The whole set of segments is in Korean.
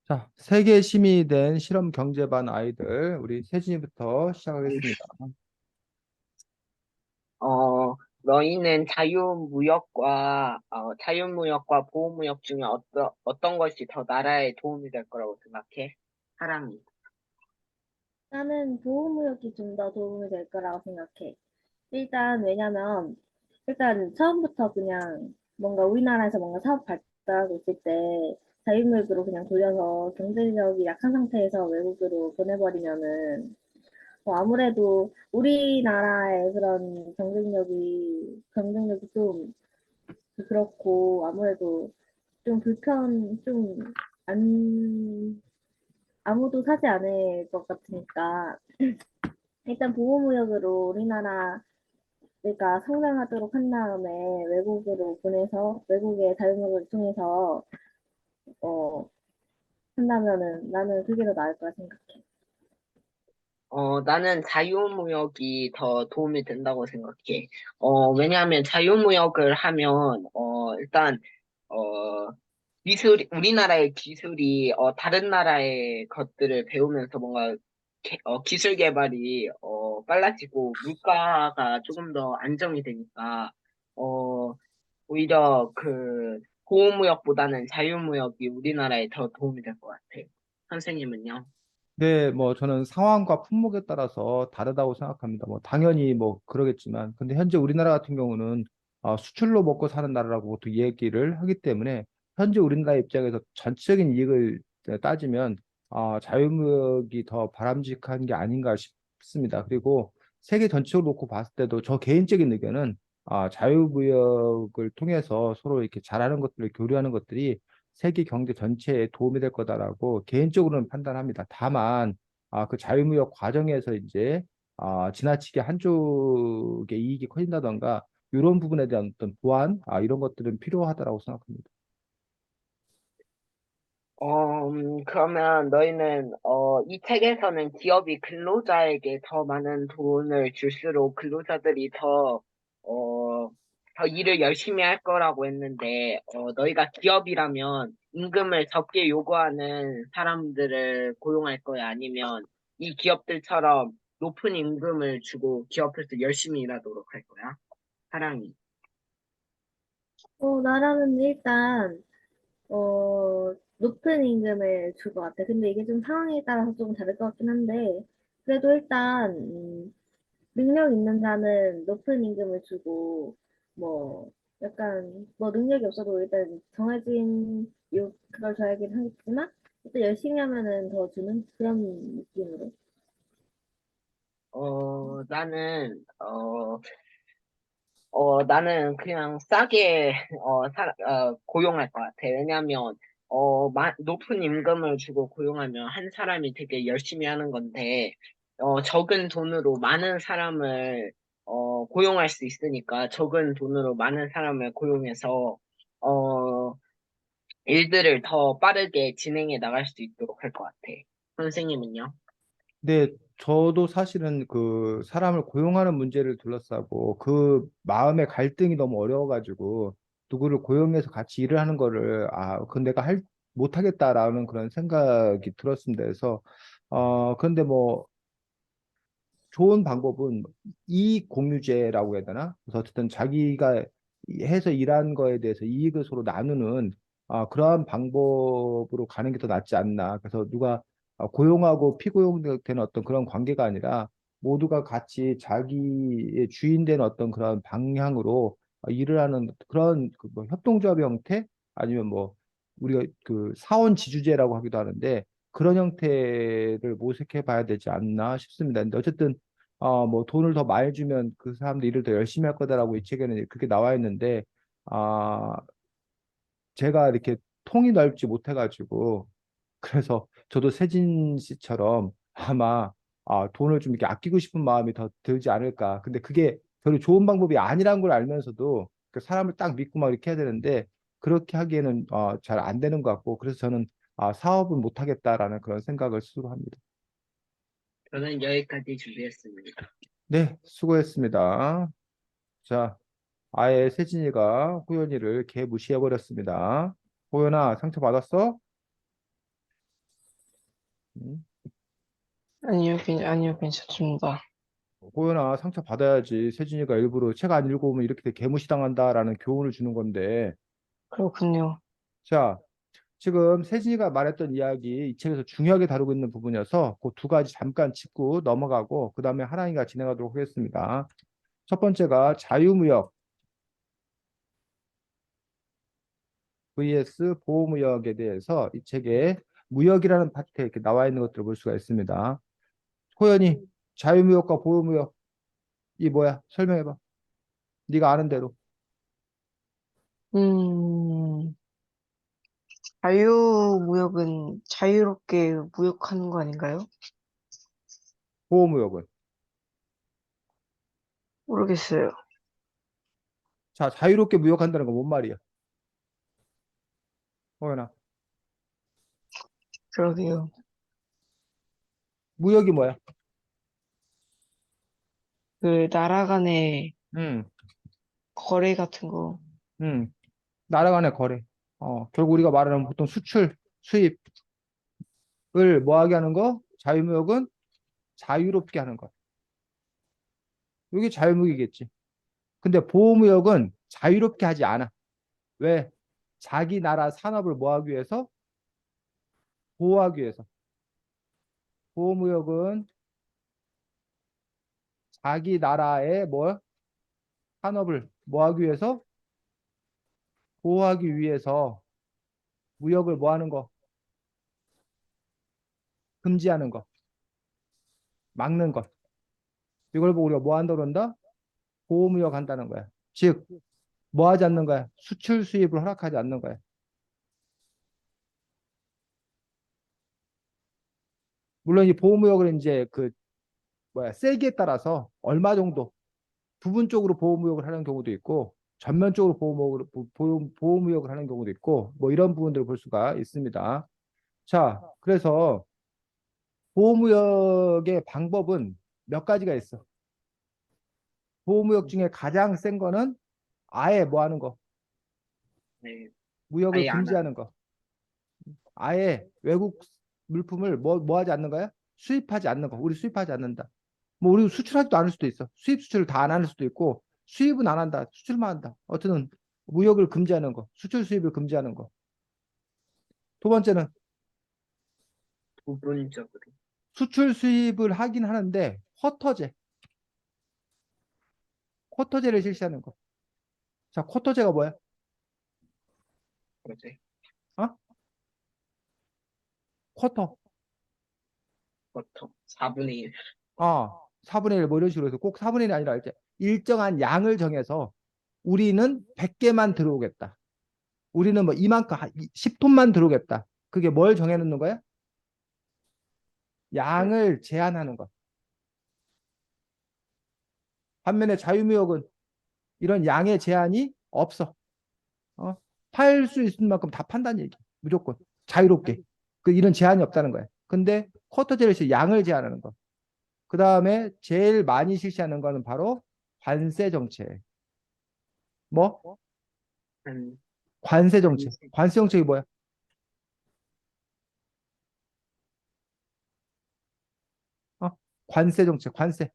자, 세계 시민이 된 실험 경제반 아이들, 우리 세진이부터 시작하겠습니다. 너희는 자유무역과 보호무역 중에 어떤 것이 더 나라에 도움이 될 거라고 생각해? 사람이. 나는 보호무역이 좀 더 도움이 될 거라고 생각해. 왜냐면, 일단 처음부터 그냥 뭔가 우리나라에서 뭔가 사업 발달하고 있을 때 자유무역으로 그냥 돌려서 경제력이 약한 상태에서 외국으로 보내버리면은 아무래도 우리나라의 그런 경쟁력이 좀 그렇고 아무래도 좀 안, 아무도 사지 않을 것 같으니까 일단 보호무역으로 우리나라가 성장하도록 한 다음에 외국으로 보내서 외국의 자유무역을 통해서 어 한다면은 나는 그게 더 나을 거라 생각해. 나는 자유무역이 더 도움이 된다고 생각해. 왜냐하면 자유무역을 하면, 일단, 어, 우리나라의 기술이, 다른 나라의 것들을 배우면서 뭔가, 기술 개발이, 빨라지고, 물가가 조금 더 안정이 되니까, 어, 오히려 보호무역보다는 자유무역이 우리나라에 더 도움이 될 것 같아. 선생님은요? 네, 뭐 저는 상황과 품목에 따라서 다르다고 생각합니다. 뭐 당연히 뭐 그러겠지만, 근데 현재 우리나라 같은 경우는 수출로 먹고 사는 나라라고 보통 얘기를 하기 때문에 현재 우리나라 입장에서 전체적인 이익을 따지면 자유무역이 더 바람직한 게 아닌가 싶습니다. 그리고 세계 전체로 놓고 봤을 때도 저 개인적인 의견은 자유무역을 통해서 서로 이렇게 잘하는 것들을 교류하는 것들이 세계 경제 전체에 도움이 될 거다라고 개인적으로는 판단합니다. 다만 그 자유무역 과정에서 이제 지나치게 한쪽의 이익이 커진다던가 이런 부분에 대한 어떤 보완 이런 것들은 필요하다라고 생각합니다. 그러면 너희는, 이 책에서는 기업이 근로자에게 더 많은 돈을 줄수록 근로자들이 더 일을 열심히 할 거라고 했는데, 너희가 기업이라면 임금을 적게 요구하는 사람들을 고용할 거야? 아니면 이 기업들처럼 높은 임금을 주고 기업에서 열심히 일하도록 할 거야? 사람이. 나라면 일단 높은 임금을 줄 것 같아. 근데 이게 좀 상황에 따라서 조금 다를 것 같긴 한데, 그래도 일단, 능력 있는 자는 높은 임금을 주고, 뭐, 뭐, 능력이 없어도 일단 그걸 줘야긴 하겠지만, 일단 열심히 하면은 더 주는 그런 느낌으로. 나는 그냥 싸게, 고용할 것 같아. 왜냐면, 높은 임금을 주고 고용하면 한 사람이 되게 열심히 하는 건데, 적은 돈으로 많은 사람을, 고용할 수 있으니까 적은 돈으로 많은 사람을 고용해서, 어, 일들을 더 빠르게 진행해 나갈 수 있도록 할 것 같아. 선생님은요? 근데 저도 사실은 그 사람을 고용하는 문제를 둘러싸고 그 마음의 갈등이 너무 어려워가지고 누구를 고용해서 같이 일을 하는 거를 그건 내가 못하겠다라는 그런 생각이 들었습니다. 그래서 그런데 뭐 좋은 방법은 이익 공유제라고 해야 되나? 그래서 어쨌든 자기가 해서 일한 거에 대해서 이익을 서로 나누는 그러한 방법으로 가는 게 더 낫지 않나. 그래서 누가 고용하고 피고용되는 어떤 그런 관계가 아니라 모두가 같이 자기의 주인 되는 어떤 그런 방향으로 일을 하는 그런 그뭐 협동조합 형태 아니면 뭐 우리가 그 사원 지주제라고 하기도 하는데 그런 형태를 모색해 봐야 되지 않나 싶습니다. 근데 어쨌든 뭐 돈을 더 많이 주면 그 사람들 일을 더 열심히 할 거다라고 이 책에는 그렇게 나와 있는데, 아, 제가 이렇게 통이 넓지 못해가지고, 그래서 저도 세진 씨처럼 아마 돈을 좀 이렇게 아끼고 싶은 마음이 더 들지 않을까. 근데 그게 별로 좋은 방법이 아니란 걸 알면서도 그 사람을 딱 믿고 막 이렇게 해야 되는데, 그렇게 하기에는 잘 안 되는 것 같고, 그래서 저는 사업은 못하겠다라는 그런 생각을 스스로 합니다. 저는 여기까지 준비했습니다. 네, 수고했습니다. 자, 아예 세진이가 호연이를 개 무시해버렸습니다. 호연아, 상처 받았어? 응? 아니요, 괜찮습니다. 고현아, 상처 받아야지. 세진이가 일부러 책 안 읽어오면 이렇게 개무시당한다라는 교훈을 주는 건데. 그렇군요. 자, 지금 세진이가 말했던 이야기 이 책에서 중요하게 다루고 있는 부분이어서 그 두 가지 잠깐 짚고 넘어가고 그 다음에 하나이가 진행하도록 하겠습니다. 첫 번째가 자유무역 vs 보호무역에 대해서 이 책에 무역이라는 파트에 이렇게 나와 있는 것들을 볼 수가 있습니다. 호연이 자유무역과 보호무역 이 뭐야? 설명해봐. 네가 아는 대로. 음, 자유무역은 자유롭게 무역하는 거 아닌가요? 보호무역은. 모르겠어요. 자, 자유롭게 무역한다는 건 뭔 말이야? 호연아. 그러게요. 무역이 뭐야? 그 나라 간의 음, 거래 같은 거. 나라 간의 거래. 결국 우리가 말하는 보통 수출, 수입을 뭐 하게 하는 거? 자유무역은 자유롭게 하는 거. 이게 자유무역이겠지. 근데 보호무역은 자유롭게 하지 않아. 왜? 자기 나라 산업을 뭐 하기 위해서? 보호하기 위해서. 보호무역은 자기 나라의 뭐? 산업을 뭐 하기 위해서? 보호하기 위해서 무역을 뭐 하는 거? 금지하는 거. 막는 것. 이걸 보고 우리가 뭐 한다고 그런다? 보호무역 한다는 거야. 즉, 뭐 하지 않는 거야? 수출 수입을 허락하지 않는 거야. 물론 이 보호무역을 이제 그 뭐야 세기에 따라서 얼마 정도 부분적으로 보호무역을 하는 경우도 있고 전면적으로 보호무역을 하는 경우도 있고 뭐 이런 부분들을 볼 수가 있습니다. 자, 그래서 보호무역의 방법은 몇 가지가 있어. 보호무역 중에 가장 센 거는 아예 뭐 하는 거, 네, 무역을 아예 안 하는. 금지하는 거. 아예 외국 물품을 뭐 하지 않는 거야? 수입하지 않는 거. 우리 수입하지 않는다. 뭐 우리 수출하지도 않을 수도 있어. 수입 수출을 다 안 하는 수도 있고 수입은 안 한다. 수출만 한다. 어쨌든 무역을 금지하는 거. 수출 수입을 금지하는 거. 두 번째는 부분적으로. 수출 수입을 하긴 하는데 쿼터제. 쿼터제를 실시하는 거. 자, 쿼터제가 뭐야? 그렇지. 어? 쿼터. 보통 4분의 1. 4분의 1 뭐 이런 식으로 해서 꼭 4분의 1이 아니라 이제 일정한 양을 정해서 우리는 100개만 들어오겠다. 우리는 뭐 이만큼 10톤만 들어오겠다. 그게 뭘 정해놓는 거야? 양을 제한하는 것. 반면에 자유무역은 이런 양의 제한이 없어. 팔 수 있는 만큼 다 판다는 얘기. 무조건 자유롭게. 그 이런 제한이 없다는 거야. 근데 쿼터제를 양을 제한하는 거. 그 다음에 제일 많이 실시하는 거는 바로 관세 정책. 뭐? 한, 관세 한, 정책. 관세 정책이 뭐야? 어? 관세 정책. 관세.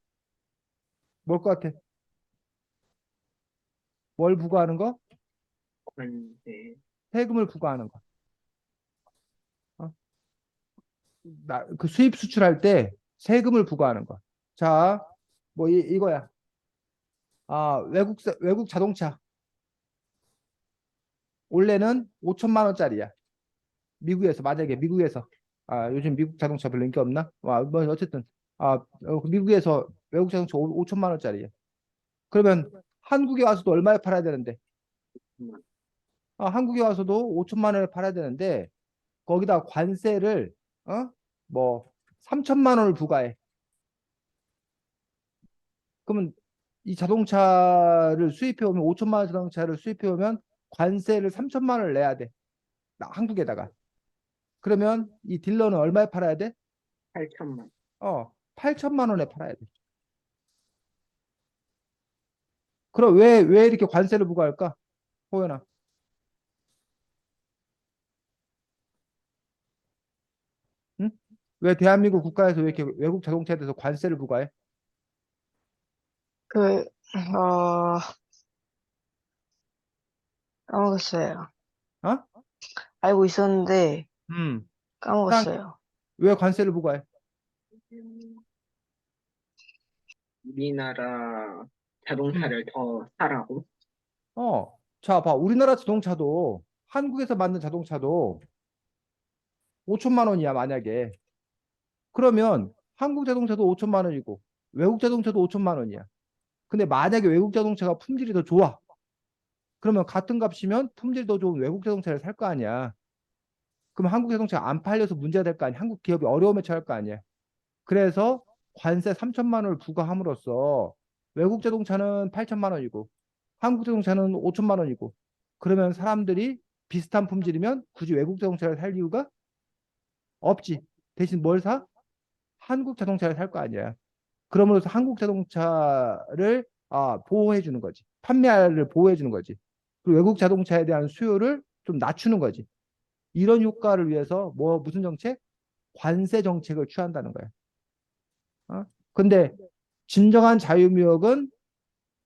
뭘 것 같아? 뭘 부과하는 거? 네. 세금을 부과하는 거. 어? 그 수입 수출할 때 세금을 부과하는 거. 자, 뭐 이거야. 외국 자동차. 원래는 5천만 원짜리야. 미국에서 만약에 미국에서 요즘 미국 자동차 별로 인기 없나? 뭐 어쨌든 미국에서 외국 자동차 5천만 원짜리야. 그러면 한국에 와서도 얼마에 팔아야 되는데? 한국에 와서도 5천만 원에 팔아야 되는데 거기다 관세를 뭐 3천만 원을 부과해. 그러면 이 자동차를 수입해 오면 5천만 원 자동차를 수입해 오면 관세를 3천만 원을 내야 돼. 한국에다가. 그러면 이 딜러는 얼마에 팔아야 돼? 8천만. 8천만 원에 팔아야 돼. 그럼 왜 이렇게 관세를 부과할까? 호연아. 응? 왜 대한민국 국가에서 왜 이렇게 외국 자동차에 대해서 관세를 부과해? 그, 어, 까먹었어요. 어? 알고 있었는데 음. 사랑이 까먹었어요. 왜 관세를 부과해? 우리나라 음. 자동차를 더 사라고? 자, 봐. 우리나라 자동차도 한국에서 만든 자동차도 5천만 원이야, 만약에. 그러면 한국 자동차도 5천만 원이고 외국 자동차도 5천만 원이야. 근데 만약에 외국 자동차가 품질이 더 좋아. 그러면 같은 값이면 품질이 더 좋은 외국 자동차를 살 거 아니야. 그럼 한국 자동차가 안 팔려서 문제가 될 거 아니야. 한국 기업이 어려움에 처할 거 아니야. 그래서 관세 3천만 원을 부과함으로써 외국 자동차는 8천만 원이고 한국 자동차는 5천만 원이고 그러면 사람들이 비슷한 품질이면 굳이 외국 자동차를 살 이유가 없지. 대신 뭘 사? 한국 자동차를 살 거 아니야. 그러므로써 한국 자동차를 보호해 주는 거지. 판매를 보호해 주는 거지. 그리고 외국 자동차에 대한 수요를 좀 낮추는 거지. 이런 효과를 위해서 무슨 정책? 관세 정책을 취한다는 거야. 어? 근데 진정한 자유무역은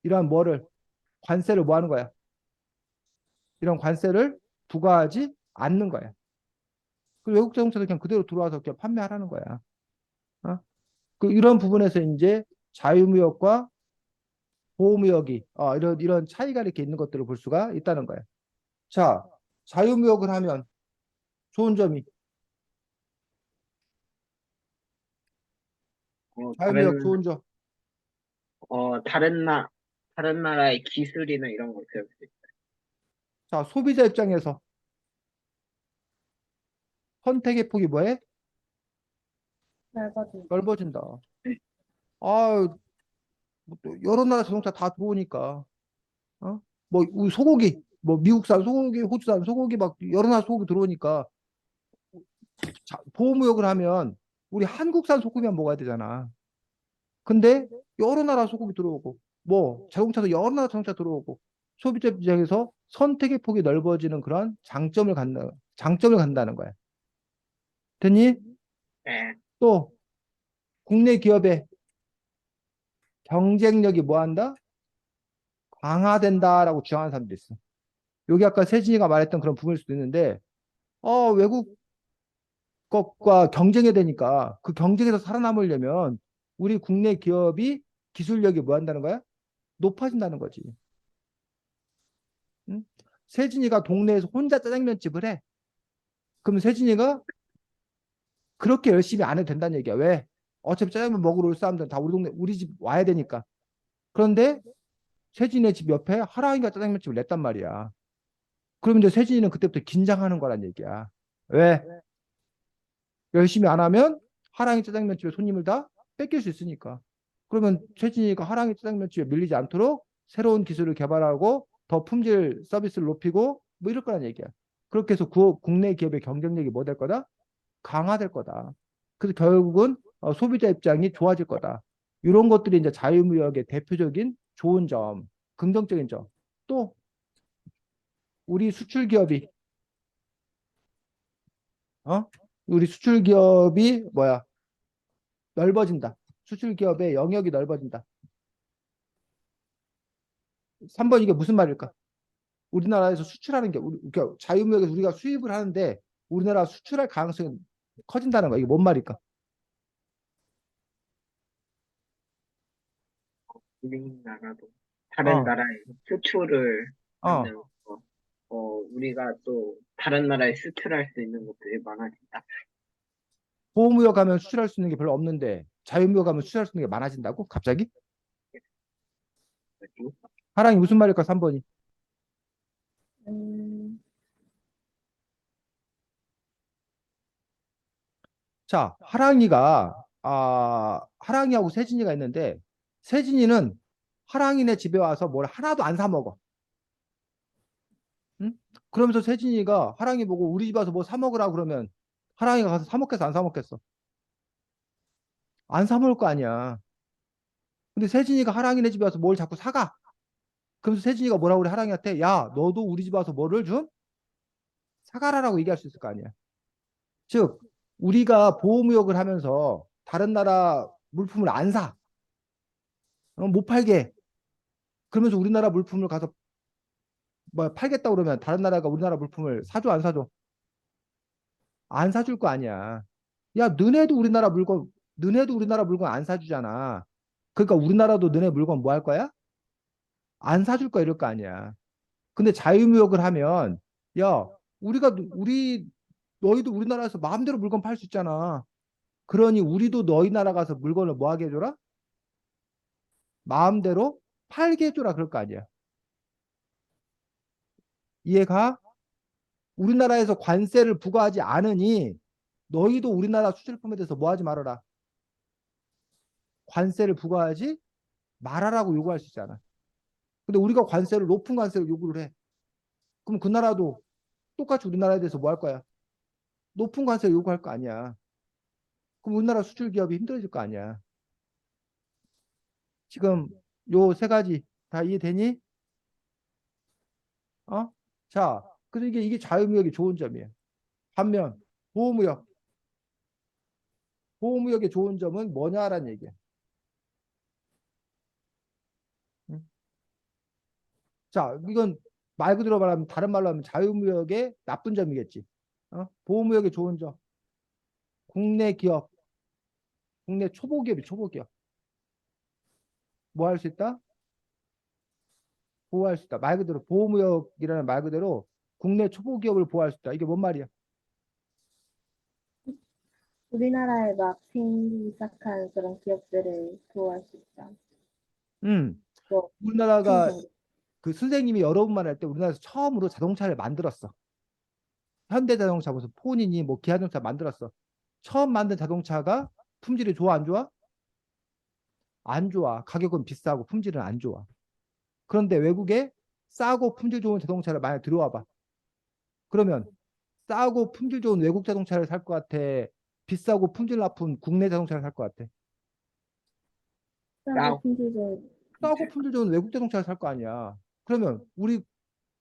이러한 관세를 뭐 하는 거야? 이런 관세를 부과하지 않는 거야. 그리고 외국 자동차도 그냥 그대로 들어와서 그냥 판매하라는 거야. 어? 이런 부분에서 이제 자유무역과 보호무역이 이런 차이가 이렇게 있는 것들을 볼 수가 있다는 거야. 자, 자유무역을 하면 좋은 점이 어, 자유무역 다른, 좋은 점. 다른 나라의 기술이나 이런 걸 배울 수 있어요. 자, 소비자 입장에서 선택의 폭이 뭐해? 넓어진다. 넓어진다. 아, 뭐또 여러 나라 자동차 다 들어오니까 뭐 소고기, 뭐 미국산 소고기, 호주산 소고기 막 여러 나라 소고기 들어오니까 보호무역을 하면 우리 한국산 소고기만 먹어야 되잖아. 근데 여러 나라 소고기 들어오고 뭐 자동차도 여러 나라 자동차 들어오고 소비자 입장에서 선택의 폭이 넓어지는 그런 장점을 갖는다는 거야. 됐니? 네. 또 국내 기업의 경쟁력이 뭐 한다? 강화된다라고 주장하는 사람도 있어. 여기 아까 세진이가 말했던 그런 부분일 수도 있는데 외국 것과 경쟁해야 되니까 그 경쟁에서 살아남으려면 우리 국내 기업이 기술력이 뭐 한다는 거야? 높아진다는 거지. 응? 세진이가 동네에서 혼자 짜장면집을 해. 그럼 세진이가 그렇게 열심히 안 해도 된다는 얘기야. 왜? 어차피 짜장면 먹으러 올 사람들은 다 우리 동네, 우리 집 와야 되니까. 그런데 세진이네 집 옆에 하랑이가 짜장면집을 냈단 말이야. 그럼 이제 세진이는 그때부터 긴장하는 거란 얘기야. 왜? 열심히 안 하면 하랑이 짜장면집에 손님을 다 뺏길 수 있으니까. 그러면 최진이가 하랑이 짜장면집에 밀리지 않도록 새로운 기술을 개발하고 더 품질 서비스를 높이고 뭐 이럴 거란 얘기야. 그렇게 해서 국내 기업의 경쟁력이 뭐 될 거다? 강화될 거다. 그래서 결국은 소비자 입장이 좋아질 거다. 이런 것들이 이제 자유무역의 대표적인 좋은 점, 긍정적인 점. 또 우리 수출 기업이 어? 우리 수출 기업이 뭐야? 넓어진다. 수출 기업의 영역이 넓어진다. 3번 이게 무슨 말일까? 우리나라에서 수출하는 게 그러니까 자유무역에서 우리가 수입을 하는데 우리나라 수출할 가능성이 커진다는 거야. 이게 뭔 말일까? 우리나라도 다른 어, 나라에 수출을 어. 하면서 우리가 또 다른 나라에 수출할 수 있는 것들이 많아진다. 보호무역 하면 수출할 수 있는 게 별로 없는데 자유무역 하면 수출할 수 있는 게 많아진다고? 갑자기? 그리고 하랑이 무슨 말일까? 3번이. 음, 자, 하랑이하고 세진이가 있는데 세진이는 하랑이네 집에 와서 뭘 하나도 안 사 먹어. 응? 그러면서 세진이가 하랑이 보고 우리 집 와서 뭐 사 먹으라 그러면 하랑이가 가서 사 먹겠어, 안 사 먹겠어? 안 사 먹을 거 아니야. 근데 세진이가 하랑이네 집에 와서 뭘 자꾸 사가. 그러면서 세진이가 뭐라고 그래, 하랑이한테? 야, 너도 우리 집 와서 뭐를 좀 사가라라고 얘기할 수 있을 거 아니야. 즉, 우리가 보호무역을 하면서 다른 나라 물품을 안 사. 못 팔게. 그러면서 우리나라 물품을 가서 뭐 팔겠다 그러면 다른 나라가 우리나라 물품을 사줘 안 사줘? 안 사줄 거 아니야. 야, 너네도 우리나라 물건 안 사주잖아. 그러니까 우리나라도 너네 물건 뭐 할 거야? 안 사줄 거 이럴 거 아니야. 근데 자유무역을 하면 야, 우리 너희도 우리나라에서 마음대로 물건 팔 수 있잖아. 그러니 우리도 너희 나라 가서 물건을 뭐 하게 해줘라? 마음대로 팔게 해줘라 그럴 거 아니야. 이해가? 우리나라에서 관세를 부과하지 않으니 너희도 우리나라 수출품에 대해서 뭐 하지 말아라. 관세를 부과하지 말아라고 요구할 수 있잖아. 근데 우리가 높은 관세를 요구를 해. 그럼 그 나라도 똑같이 우리나라에 대해서 뭐 할 거야? 높은 관세를 요구할 거 아니야. 그럼 우리나라 수출 기업이 힘들어질 거 아니야. 지금 요 세 가지 다 이해되니? 어? 자, 그래서 이게 자유무역의 좋은 점이에요. 반면 보호무역, 보호무역의 좋은 점은 뭐냐라는 얘기야. 응? 자, 이건 말 그대로 말하면 다른 말로 하면 자유무역의 나쁜 점이겠지. 보호무역의 좋은 점. 국내 기업, 국내 초보기업이 초보기업. 뭐 할 수 있다? 보호할 수 있다. 말 그대로 보호무역이라는 말 그대로 국내 초보기업을 보호할 수 있다. 이게 뭔 말이야? 우리나라에 막 생기기 시작한 그런 기업들을 보호할 수 있다. 음, 뭐, 우리나라가 생성. 그 선생님이 여러 분만 할 때 우리나라에서 처음으로 자동차를 만들었어. 현대자동차 무슨 폰이니 뭐 기아자동차 만들었어. 처음 만든 자동차가 품질이 좋아 안 좋아? 안 좋아. 가격은 비싸고 품질은 안 좋아. 그런데 외국에 싸고 품질 좋은 자동차를 만약 들어와 봐. 그러면 싸고 품질 좋은 외국 자동차를 살 것 같아? 비싸고 품질 나쁜 국내 자동차를 살 것 같아? 싸고 나, 품질도 싸고 품질 좋은 외국 자동차를 살 거 아니야. 그러면 우리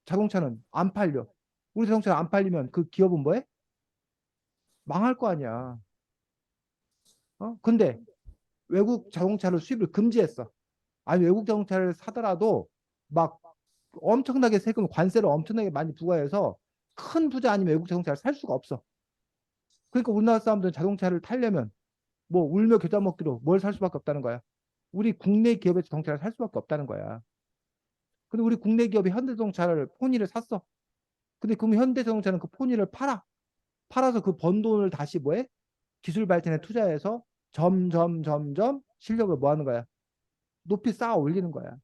자동차는 안 팔려. 우리 자동차가 안 팔리면 그 기업은 뭐해? 망할 거 아니야. 근데 외국 자동차를 수입을 금지했어. 아니 외국 자동차를 사더라도 막 엄청나게 세금 관세를 엄청나게 많이 부과해서 큰 부자 아니면 외국 자동차를 살 수가 없어. 그러니까 우리나라 사람들은 자동차를 타려면 뭐 울며 겨자 먹기로 뭘 살 수밖에 없다는 거야. 우리 국내 기업의 자동차를 살 수밖에 없다는 거야. 근데 우리 국내 기업이 현대자동차를 포니를 샀어. 근데 그럼 현대자동차는 그 포니를 팔아서 그 번 돈을 다시 뭐해? 기술 발전에 투자해서 점점 실력을 뭐 하는 거야? 높이 쌓아 올리는 거야.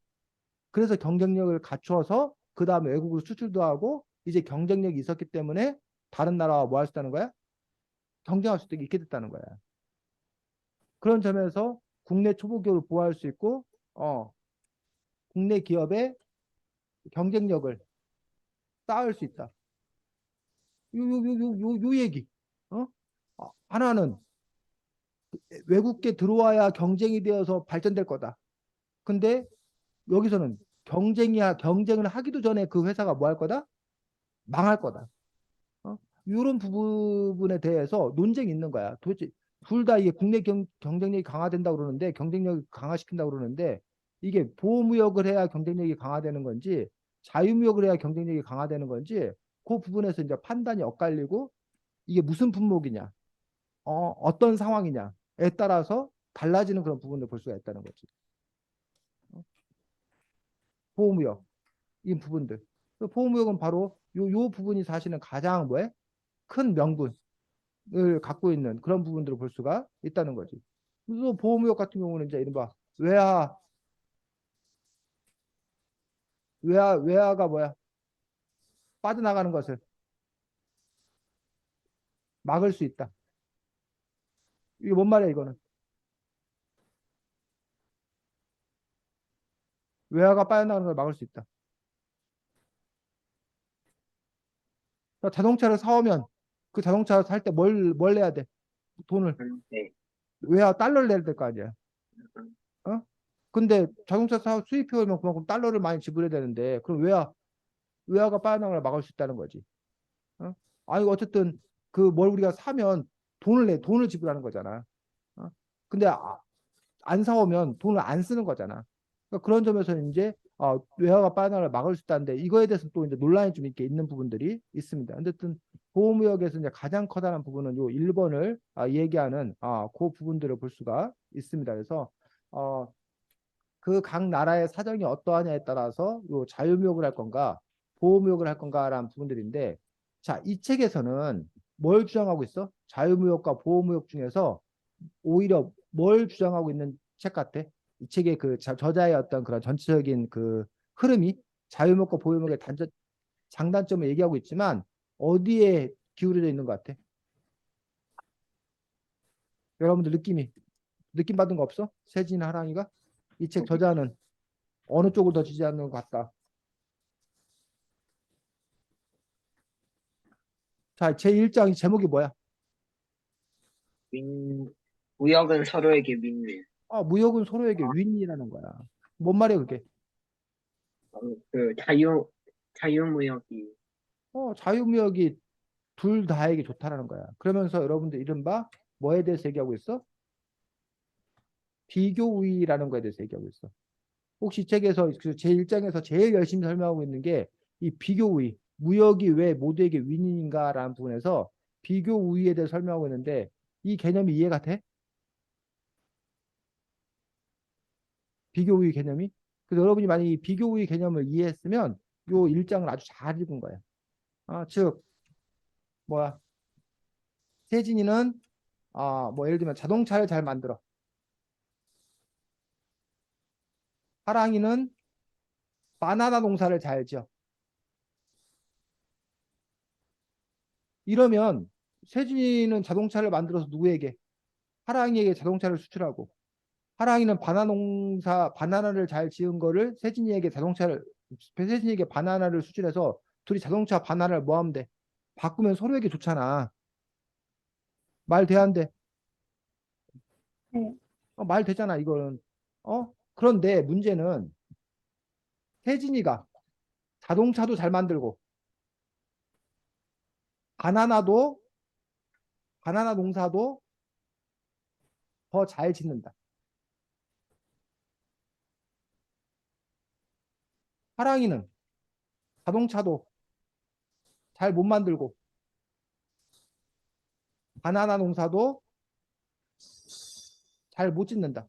그래서 경쟁력을 갖추어서 그 다음에 외국으로 수출도 하고 이제 경쟁력이 있었기 때문에 다른 나라와 뭐 할 수 있다는 거야? 경쟁할 수 있게 됐다는 거야. 그런 점에서 국내 초보 기업을 보호할 수 있고 국내 기업의 경쟁력을 쌓을 수 있다. 요 얘기. 어? 하나는 외국계 들어와야 경쟁이 되어서 발전될 거다. 근데 여기서는 경쟁을 하기도 전에 그 회사가 뭐 할 거다? 망할 거다. 이런 부분에 대해서 논쟁이 있는 거야. 도대체 둘 다 이게 국내 경쟁력이 강화된다고 그러는데 경쟁력을 강화시킨다고 그러는데 이게 보호무역을 해야 경쟁력이 강화되는 건지 자유무역을 해야 경쟁력이 강화되는 건지 그 부분에서 이제 판단이 엇갈리고 이게 무슨 품목이냐, 어떤 상황이냐에 따라서 달라지는 그런 부분을 볼 수가 있다는 거지. 보호무역 이 부분들. 보호무역은 바로 요 부분이 사실은 가장 뭐에 큰 명분을 갖고 있는 그런 부분들을 볼 수가 있다는 거지. 그래서 보호무역 같은 경우는 이제 이른바 외화가 뭐야? 빠져나가는 것을 막을 수 있다. 이게 뭔 말이야 이거는? 외화가 빠져나가는 걸 막을 수 있다. 그러니까 자동차를 사오면 그 자동차 살 때 뭘 내야 돼? 돈을 네. 외화 달러를 내야 될 거 아니야. 어? 근데 자동차 수입해 오면 그만큼 달러를 많이 지불해야 되는데 그럼 외화가 빠져나가는 걸 막을 수 있다는 거지. 어? 아니 어쨌든 그 뭘 우리가 사면 돈을 지불하는 거잖아. 어? 근데 안 사오면 돈을 안 쓰는 거잖아. 그러니까 그런 점에서 이제 외화가 빠져나가를 막을 수 있다는데 이거에 대해서 또 이제 논란이 좀 이렇게 있는 부분들이 있습니다. 어쨌든 보호무역에서 이제 가장 커다란 부분은 요 1번을 얘기하는 그 부분들을 볼 수가 있습니다. 그래서 그 각 나라의 사정이 어떠하냐에 따라서 요 자유무역을 할 건가 보호무역을 할 건가라는 부분들인데 자, 이 책에서는 뭘 주장하고 있어? 자유무역과 보호무역 중에서 오히려 뭘 주장하고 있는 책 같아? 이 책의 그 저자의 어떤 그런 전체적인 그 흐름이 자유무역과 보호무역의 장단점을 얘기하고 있지만 어디에 기울어져 있는 것 같아? 여러분들 느낌 받은 거 없어? 세진 하랑이가 이 책 저자는 어느 쪽을 더 지지하는 것 같다. 자, 제 1장 제목이 뭐야? 윈, 무역은 서로에게 윈윈. 무역은 서로에게 윈이라는 거야. 뭔 말이야 그게? 그 자유무역이 자유무역이 둘 다에게 좋다라는 거야. 그러면서 여러분들 이른바 뭐에 대해서 얘기하고 있어? 비교 우위라는 거에 대해서 얘기하고 있어. 혹시 이 책에서 그 제1장에서 제일 열심히 설명하고 있는 게 이 비교 우위, 무역이 왜 모두에게 윈윈인가라는 부분에서 비교 우위에 대해서 설명하고 있는데 이 개념이 이해가 돼? 비교 우위 개념이? 그래서 여러분이 만약 이 비교 우위 개념을 이해했으면 요 1장을 아주 잘 읽은 거야. 즉 뭐야? 세진이는 뭐 예를 들면 자동차를 잘 만들어. 하랑이는 바나나 농사를 잘 지어. 이러면 세진이는 자동차를 만들어서 누구에게? 하랑이에게 자동차를 수출하고 하랑이는 바나나를 잘 지은 거를 세진이에게 바나나를 수출해서 둘이 자동차 바나나를 뭐 하면 돼? 바꾸면 서로에게 좋잖아. 말 돼, 안 돼? 네. 말 되잖아, 이거는. 그런데 문제는 세진이가 자동차도 잘 만들고 바나나도 바나나 농사도 더 잘 짓는다. 하랑이는 자동차도 잘 못 만들고 바나나 농사도 잘 못 짓는다.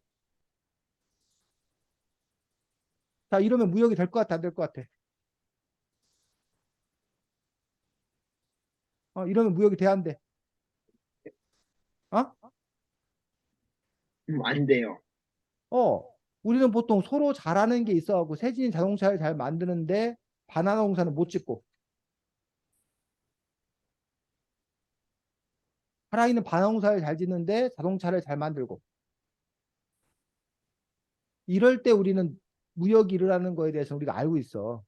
자, 이러면 무역이 될 것 같아, 안 될 것 같아? 이러면 무역이 돼야 안 돼? 어? 안 돼요. 어, 우리는 보통 서로 잘하는 게 있어갖고 세진이 자동차를 잘 만드는데 바나나 농사는 못 짓고 하랑이는 바나나 농사를 잘 짓는데 자동차를 잘 만들고 이럴 때 우리는 무역이 일어나는 거에 대해서 우리가 알고 있어.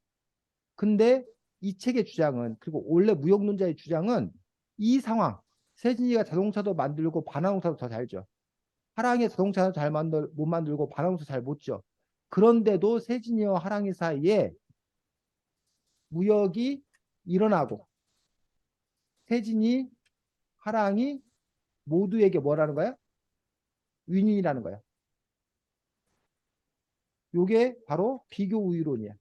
근데 이 책의 주장은 그리고 원래 무역론자의 주장은 이 상황 세진이가 자동차도 만들고 바나나 농사도 더 잘 지어. 하랑이 자동차도 못 만들고 바나나 농사 잘 못 지어. 그런데도 세진이와 하랑이 사이에 무역이 일어나고 세진이 하랑이 모두에게 뭐라는 거야? 윈윈이라는 거야. 요게 바로 비교 우위론이야.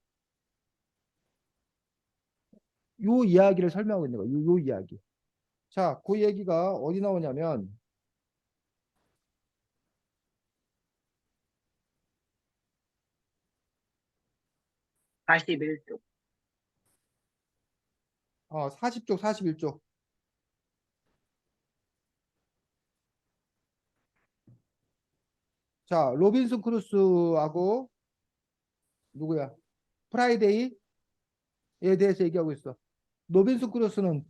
요 이야기를 설명하고 있는 거야. 요 이야기. 자, 그 얘기가 어디 나오냐면 41쪽. 40쪽, 41쪽. 자, 로빈슨 크루스하고 누구야? 프라이데이에 대해서 얘기하고 있어. 로빈슨 크루스는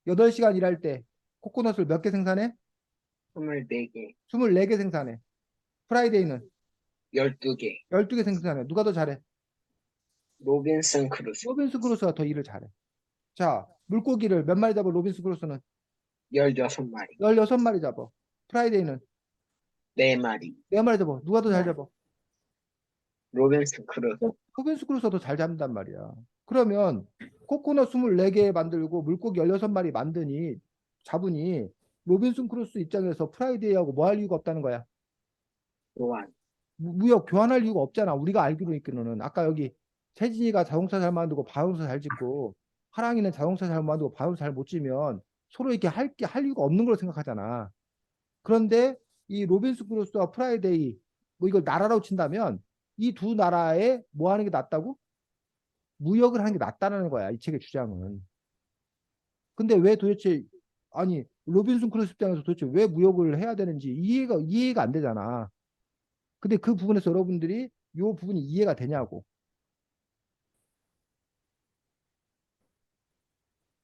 8시간 일할 때 코코넛을 몇 개 생산해? 24개, 24개 생산해. 프라이데이는 12개. 12개 생산해. 누가 더 잘해? 로빈슨 크루소. 로빈슨 크루스가 더 일을 잘해. 자, 물고기를 몇 마리 잡아? 로빈슨 크루스는 16마리, 16마리 잡아. 프라이데이는 4마리. 4마리 잡아. 누가 더 잘 잡아? 로빈슨 크루소. 로빈슨 크루스가 더 잘 잡는단 말이야. 그러면 코코넛 24개 만들고 물고기 16마리 잡으니 로빈슨 크루소 입장에서 프라이데이하고 뭐 할 이유가 없다는 거야. 교환. 무역 교환할 이유가 없잖아. 우리가 알기로 있기로는 아까 여기 세진이가 자동차 잘 만들고 바운서 잘 짓고 하랑이는 자동차 잘 만들고 바운서 잘 못 지면 서로 이렇게 할 이유가 없는 걸로 생각하잖아. 그런데 이 로빈슨 크루소와 프라이데이 뭐 이걸 나라로 친다면 이 두 나라에 뭐 하는 게 낫다고? 무역을 하는 게 낫다는 거야. 이 책의 주장은. 근데 왜 도대체 아니 로빈슨 크루소 입장에서 도대체 왜 무역을 해야 되는지 이해가 안 되잖아. 근데 그 부분에서 여러분들이 이 부분이 이해가 되냐고.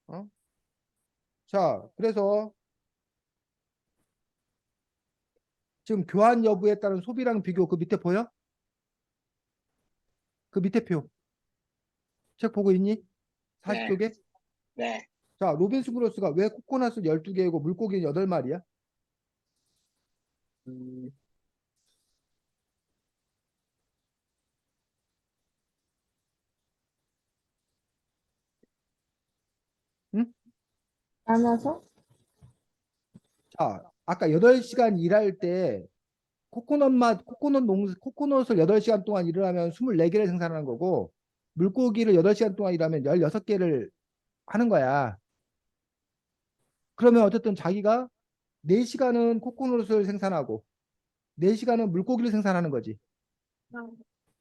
어? 자, 그래서 지금 교환 여부에 따른 소비량 비교 그 밑에 보여? 그 밑에 표. 책 보고 있니? 네. 40쪽에? 네. 자, 로빈슨 크루소가 왜 코코넛을 12개이고 물고기는 8마리야? 음, 응? 나눠서? 자, 아까 8시간 일할 때 코코넛을 8시간 동안 일을 하면 24개를 생산하는 거고 물고기를 8시간 동안 일하면 16개를 하는 거야. 그러면 어쨌든 자기가 4시간은 코코넛을 생산하고 4시간은 물고기를 생산하는 거지.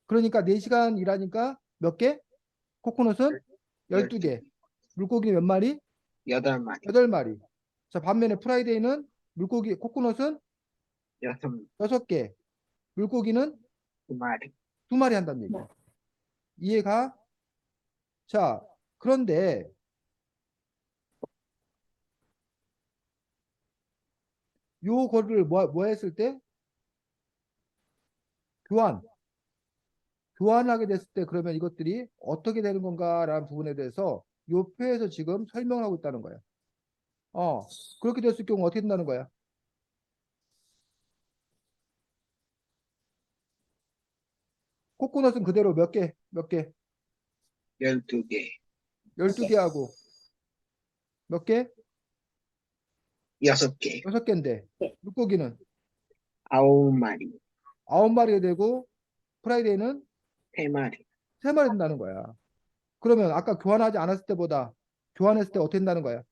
그러니까 4시간 일하니까 몇 개? 코코넛은 12개. 물고기는 몇 마리? 8마리. 8마리. 자, 반면에 프라이데이는 코코넛은 6개. 물고기는 2마리. 2마리 한다는 얘기야. 이해가? 자, 그런데 요거를 뭐 했을 때? 교환. 교환하게 됐을 때 그러면 이것들이 어떻게 되는 건가라는 부분에 대해서 요 표에서 지금 설명하고 있다는 거야. 그렇게 됐을 경우 어떻게 된다는 거야? 코코넛은 그대로 몇 개? 12개. 12개 하고 몇 개? 6개. 6개인데 네. 물고기는 9마리. 9마리가 되고 프라이데이는 3마리. 3마리 된다는 거야. 그러면 아까 교환하지 않았을 때보다 교환했을 때 어떻게 된다는 거야?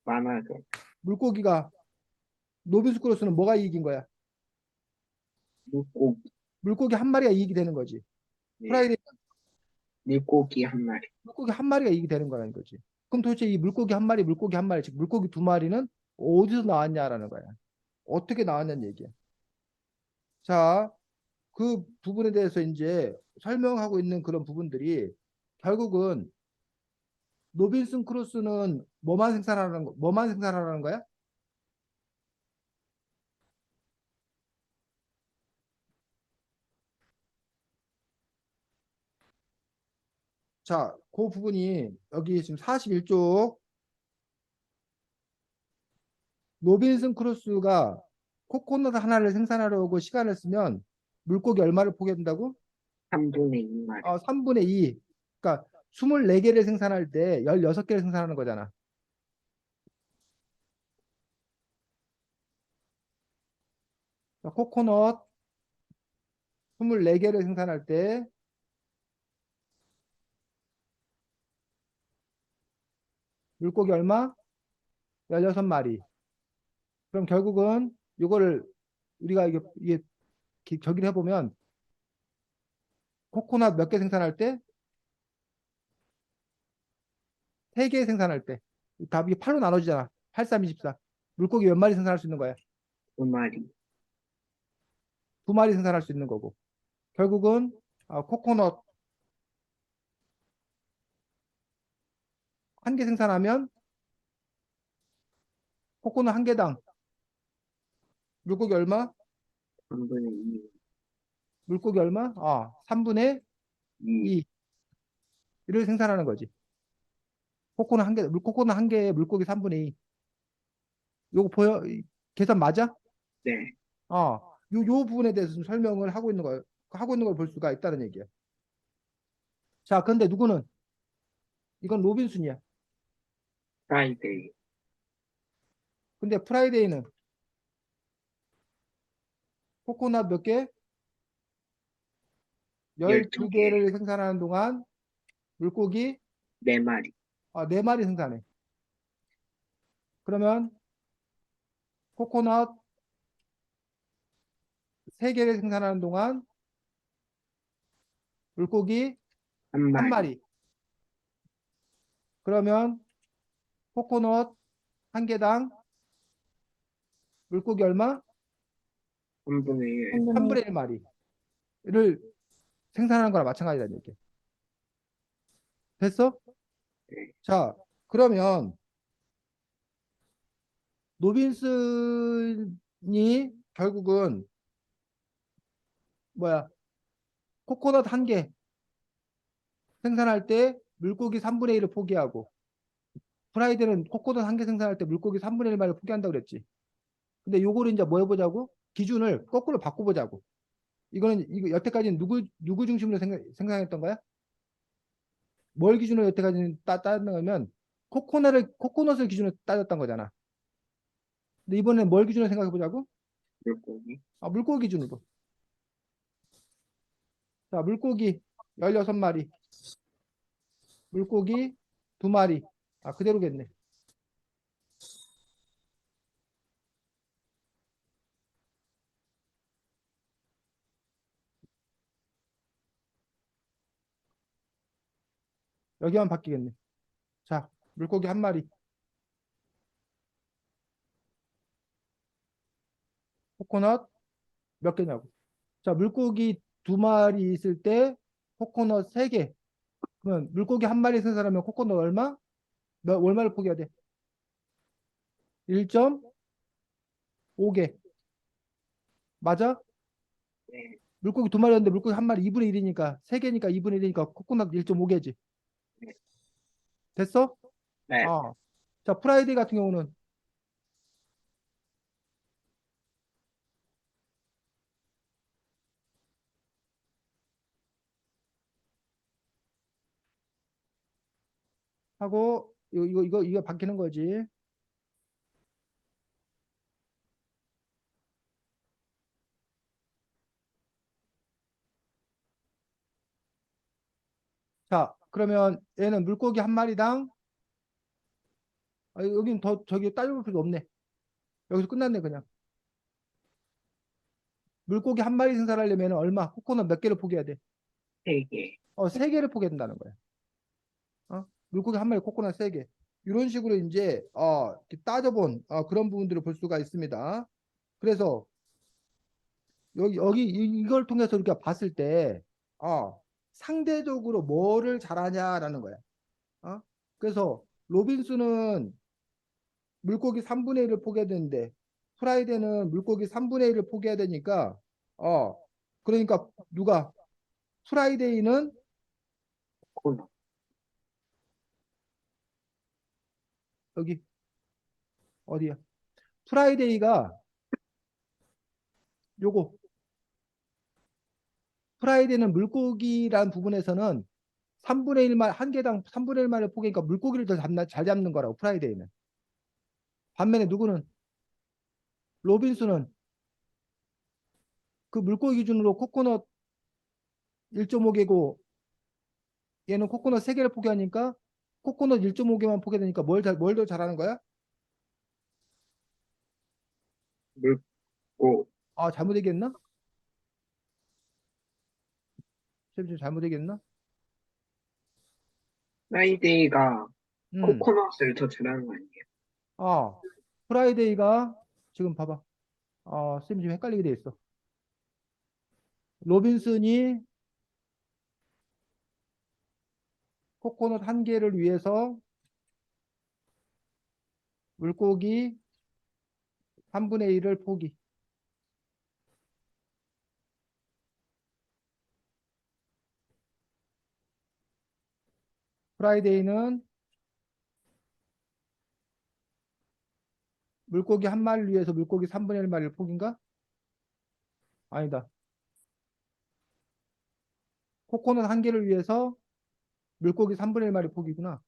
많아져. 물고기가 노비스크로스는 뭐가 이익인 거야? 물고기. 물고기 한 마리가 이익이 되는 거지. 네. 프라이데이 물고기 1마리. 물고기 한 마리가 이익이 되는 거라는 거지. 그럼 도대체 이 물고기 한 마리, 즉 물고기 2마리는 어디서 나왔냐라는 거야. 어떻게 나왔냐는 얘기야. 자, 그 부분에 대해서 이제 설명하고 있는 그런 부분들이 결국은 로빈슨 크루소는 뭐만 생산하는 거야? 자, 그 부분이 여기 지금 41쪽 로빈슨 크루소가 코코넛 하나를 생산하려고 시간을 쓰면 물고기 얼마를 포기한다고? 3분의 2마리. 3분의 2. 그러니까 24개를 생산할 때 16개를 생산하는 거잖아. 코코넛 24개를 생산할 때 물고기 얼마? 16마리. 그럼 결국은 이거를 우리가 이게 저기를 해보면 코코넛 몇 개 생산할 때? 3개 생산할 때. 답이 8로 나눠지잖아. 8, 3, 24. 물고기 몇 마리 생산할 수 있는 거야? 2마리. 2마리 생산할 수 있는 거고. 결국은 코코넛 한 개 생산하면 코코넛 한 개당 물고기 얼마? 3분의 2. 물고기 얼마? 3분의 2. 2를 생산하는 거지. 코코넛 한 개에 물고기 3분의 2. 요거 보여? 계산 맞아? 네. 요 부분에 대해서 좀 설명을 하고 있는 걸 볼 수가 있다는 얘기야. 자, 근데 누구는? 이건 로빈슨이야. 프라이데이. 근데 프라이데이는 코코넛 몇 개? 12개, 12개를 생산하는 동안 물고기 4마리. 4마리 생산해. 그러면 코코넛 3개를 생산하는 동안 물고기 한 한 마리. 마리. 그러면 코코넛 한 개당 물고기 얼마? 3분의 1. 3분의 3분의 1마리를 생산하는 거랑 마찬가지라는 얘기. 됐어? 네. 자, 그러면 노빈슨이 결국은 뭐야? 코코넛 한 개 생산할 때 물고기 3분의 1을 포기하고 프라이드는 코코넛 한 개 생산할 때 물고기 3분의 1마리를 포기한다고 그랬지. 근데 요거를 이제 뭐 해보자고? 기준을 거꾸로 바꿔보자고. 이거는 이거 여태까지는 누구 중심으로 생각했던 거야? 뭘 기준으로 여태까지는 따졌냐면 코코넛을 기준으로 따졌던 거잖아. 근데 이번엔 뭘 기준으로 생각해 보자고? 물고기. 물고기 기준으로. 자, 물고기 16마리, 물고기 2마리. 그대로겠네. 여기만 바뀌겠네. 자, 물고기 한 마리, 코코넛 몇 개냐고. 자, 물고기 2마리 있을 때 코코넛 3개. 그러면 물고기 한 마리 생산하면 코코넛 얼마? 얼마를 포기해야 돼? 1.5개. 맞아? 네. 물고기 2마리였는데 물고기 한 마리 2분의 1이니까 3개니까 2분의 1이니까 코코넛 1.5개지. 됐어? 네. 자, 프라이데이 같은 경우는 하고 이거 바뀌는 거지. 자, 그러면 얘는 물고기 한 마리당 여긴 더 저기 따져볼 필요 없네. 여기서 끝났네 그냥. 물고기 한 마리 생산하려면 얼마? 코코넛 몇 개를 포기해야 돼? 3개. 3개를 포기해야 된다는 거야. 물고기 한 마리 코코넛 3개. 이런 식으로 이제 이렇게 따져본 그런 부분들을 볼 수가 있습니다. 그래서 여기 이걸 통해서 우리가 봤을 때 상대적으로 뭐를 잘하냐라는 거야. 그래서 로빈슨은 물고기 3분의 1을 포기해야 되는데 프라이데는 물고기 3분의 1을 포기해야 되니까 그러니까 누가 프라이데이는 코코넛. 여기 어디야? 프라이데이가 요거 프라이데이는 물고기란 부분에서는 3분의 1만 한 개당 3분의 1만을 포기니까 물고기를 더 잘 잡는 거라고 프라이데이는. 반면에 누구는 로빈슨은 그 물고기 기준으로 코코넛 1.5개고 얘는 코코넛 3개를 포기하니까 코코넛 1.5개만 포기되니까 뭘 더 잘하는 거야? 물고. 잘못 얘기했나? 쌤 잘못 얘기했나? 프라이데이가 음. 코코넛을 더 잘하는 거 아니에요? 아, 프라이데이가 지금 봐봐. 쌤 지금 헷갈리게 돼 있어. 로빈슨이 코코넛 한 개를 위해서 물고기 3분의 1을 포기. 프라이데이는 물고기 한 마리를 위해서 물고기 3분의 1마리를 포기인가? 아니다. 코코넛 한 개를 위해서 물고기 3분의 1마리 포기구나.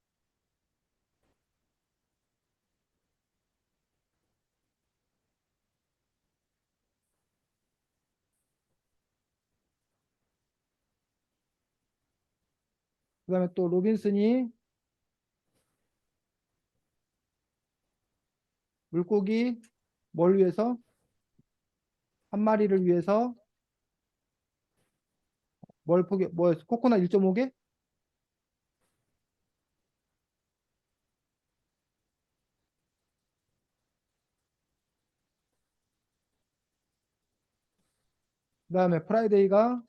그다음에 또 로빈슨이 물고기 뭘 위해서? 한 마리를 위해서 코코넛 1.5개? 그다음에 프라이데이가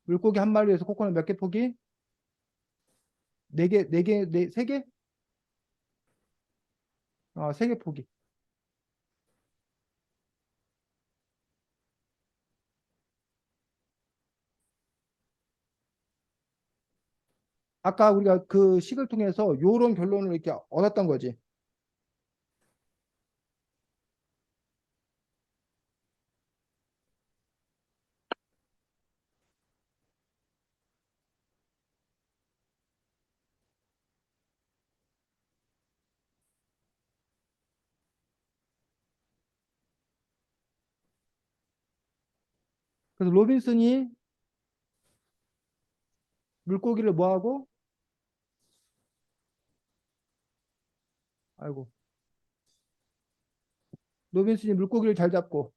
물고기 한 마리 위해서 코코넛 몇 개 포기? 네 개, 네 개, 세 개? 세 개 포기. 아까 우리가 그 식을 통해서 요런 결론을 이렇게 얻었던 거지. 그래서 로빈슨이 물고기를 뭐 하고? 아이고. 로빈슨이 물고기를 잘 잡고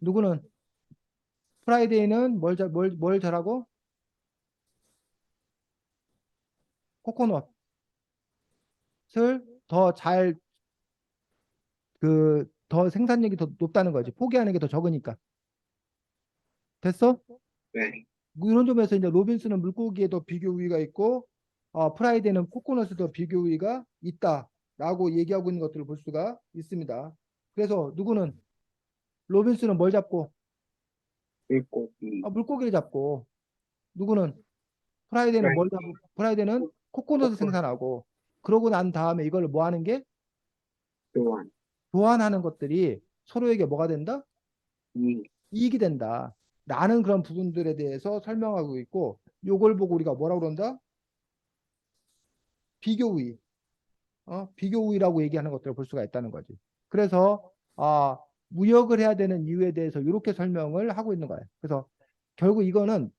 누구는 프라이데이는 뭘 잘하고? 코코넛을 더 잘 더 생산력이 더 높다는 거지. 포기하는 게 더 적으니까. 됐어? 네. 뭐 이런 점에서 이제 로빈슨은 물고기에 더 비교 우위가 있고 프라이데이는 코코넛에 더 비교 우위가 있다라고 얘기하고 있는 것들을 볼 수가 있습니다. 그래서 누구는 로빈슨은 뭘 잡고 물고기, 물고기를 잡고 누구는 프라이데이는 뭘 잡고 프라이데이는 코코넛을 코코넛, 생산하고 그러고 난 다음에 이걸 뭐 하는 게 교환, 교환하는 것들이 서로에게 뭐가 된다? 이, 이익이 된다. 라는 그런 부분들에 대해서 설명하고 있고 요걸 보고 우리가 뭐라고 그런다? 비교 우위. 비교 우위라고 얘기하는 것들을 볼 수가 있다는 거지. 그래서 무역을 해야 되는 이유에 대해서 이렇게 설명을 하고 있는 거예요. 그래서 결국 이거는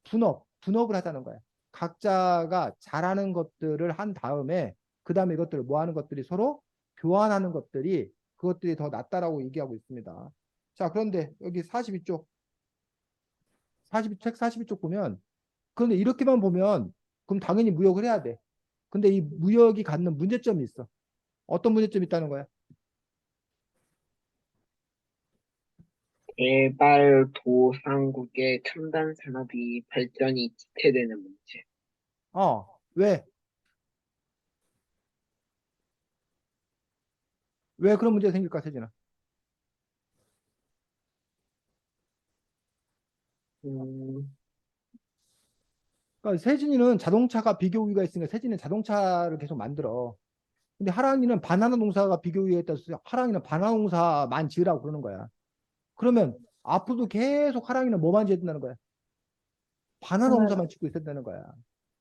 분업을 하자는 거예요. 각자가 잘하는 것들을 한 다음에 그 다음에 이것들을 뭐 하는 것들이 서로 교환하는 것들이 그것들이 더 낫다라고 얘기하고 있습니다. 자, 그런데 여기 42쪽, 책 42쪽 보면 그런데 이렇게만 보면 그럼 당연히 무역을 해야 돼. 근데 이 무역이 갖는 문제점이 있어. 어떤 문제점이 있다는 거야? 개발도상국의 첨단 산업이 발전이 지체되는 문제. 왜? 왜 그런 문제가 생길까, 세진아? 음, 그러니까 세진이는 자동차가 비교 우위가 있으니까 세진이는 자동차를 계속 만들어. 근데 하랑이는 바나나 농사가 비교 우위에 있다. 하랑이는 바나나 농사만 지으라고 그러는 거야. 그러면 앞으로도 계속 하랑이는 뭐만 지어야 된다는 거야? 바나나 바나나. 농사만 짓고 있어야 되는 거야.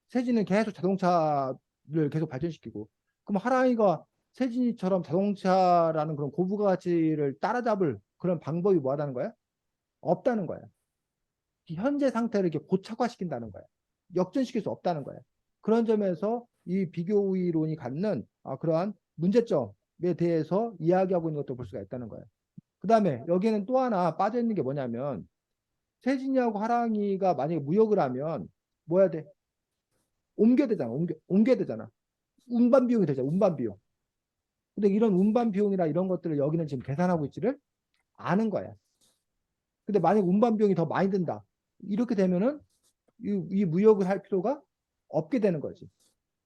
세진이는 계속 자동차를 계속 발전시키고. 그럼 하랑이가 세진이처럼 자동차라는 그런 고부가 가치를 따라잡을 그런 방법이 뭐하다는 거야? 없다는 거야. 현재 상태를 이렇게 고착화시킨다는 거야. 역전시킬 수 없다는 거야. 그런 점에서 이 비교우위론이 갖는 그러한 문제점에 대해서 이야기하고 있는 것도 볼 수가 있다는 거야. 그 다음에 여기에는 또 하나 빠져 있는 게 뭐냐면 세진이하고 하랑이가 만약에 무역을 하면 뭐 해야 돼? 옮겨야 되잖아. 옮겨야 되잖아. 운반 비용이 되잖아. 운반 비용. 근데 이런 운반 비용이나 이런 것들을 여기는 지금 계산하고 있지를 않은 거야. 근데 만약 운반 비용이 더 많이 든다. 이렇게 되면은 이 무역을 할 필요가 없게 되는 거지.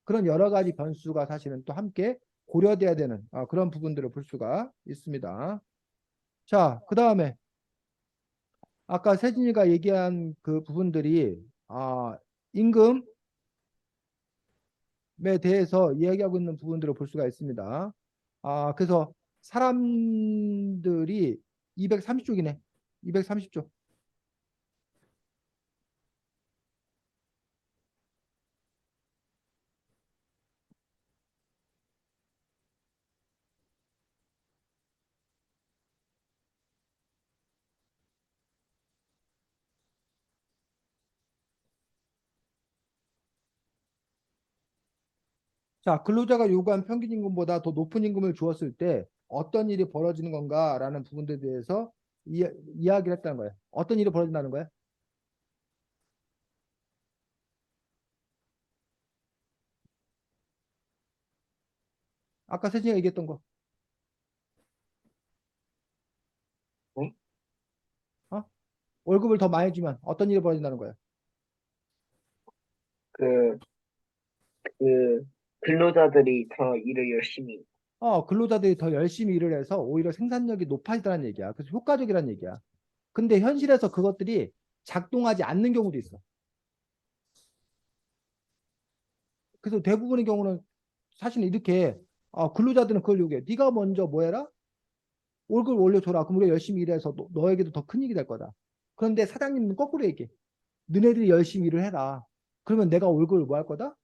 그런 여러 가지 변수가 사실은 또 함께 고려돼야 되는 그런 부분들을 볼 수가 있습니다. 자, 그 다음에 아까 세진이가 얘기한 그 부분들이 임금에 대해서 이야기하고 있는 부분들을 볼 수가 있습니다. 그래서 사람들이 230쪽이네. 230쪽. 자, 근로자가 요구한 평균 임금보다 더 높은 임금을 주었을 때 어떤 일이 벌어지는 건가라는 부분들에 대해서 이야기를 했다는 거예요. 어떤 일이 벌어진다는 거예요? 아까 세진이가 얘기했던 거. 응? 어? 월급을 더 많이 주면 어떤 일이 벌어진다는 거예요? 그, 그, 근로자들이 더 일을 열심히. 근로자들이 더 열심히 일을 해서 오히려 생산력이 높아지다는 얘기야. 그래서 효과적이라는 얘기야. 근데 현실에서 그것들이 작동하지 않는 경우도 있어. 그래서 대부분의 경우는 사실은 이렇게 근로자들은 그걸 요구해. 네가 먼저 뭐 해라? 월급을 올려줘라. 그럼 우리가 열심히 일해서 너에게도 더 큰 일이 될 거다. 그런데 사장님은 거꾸로 얘기해. 너네들이 열심히 일을 해라. 그러면 내가 월급을 뭐 할 거다?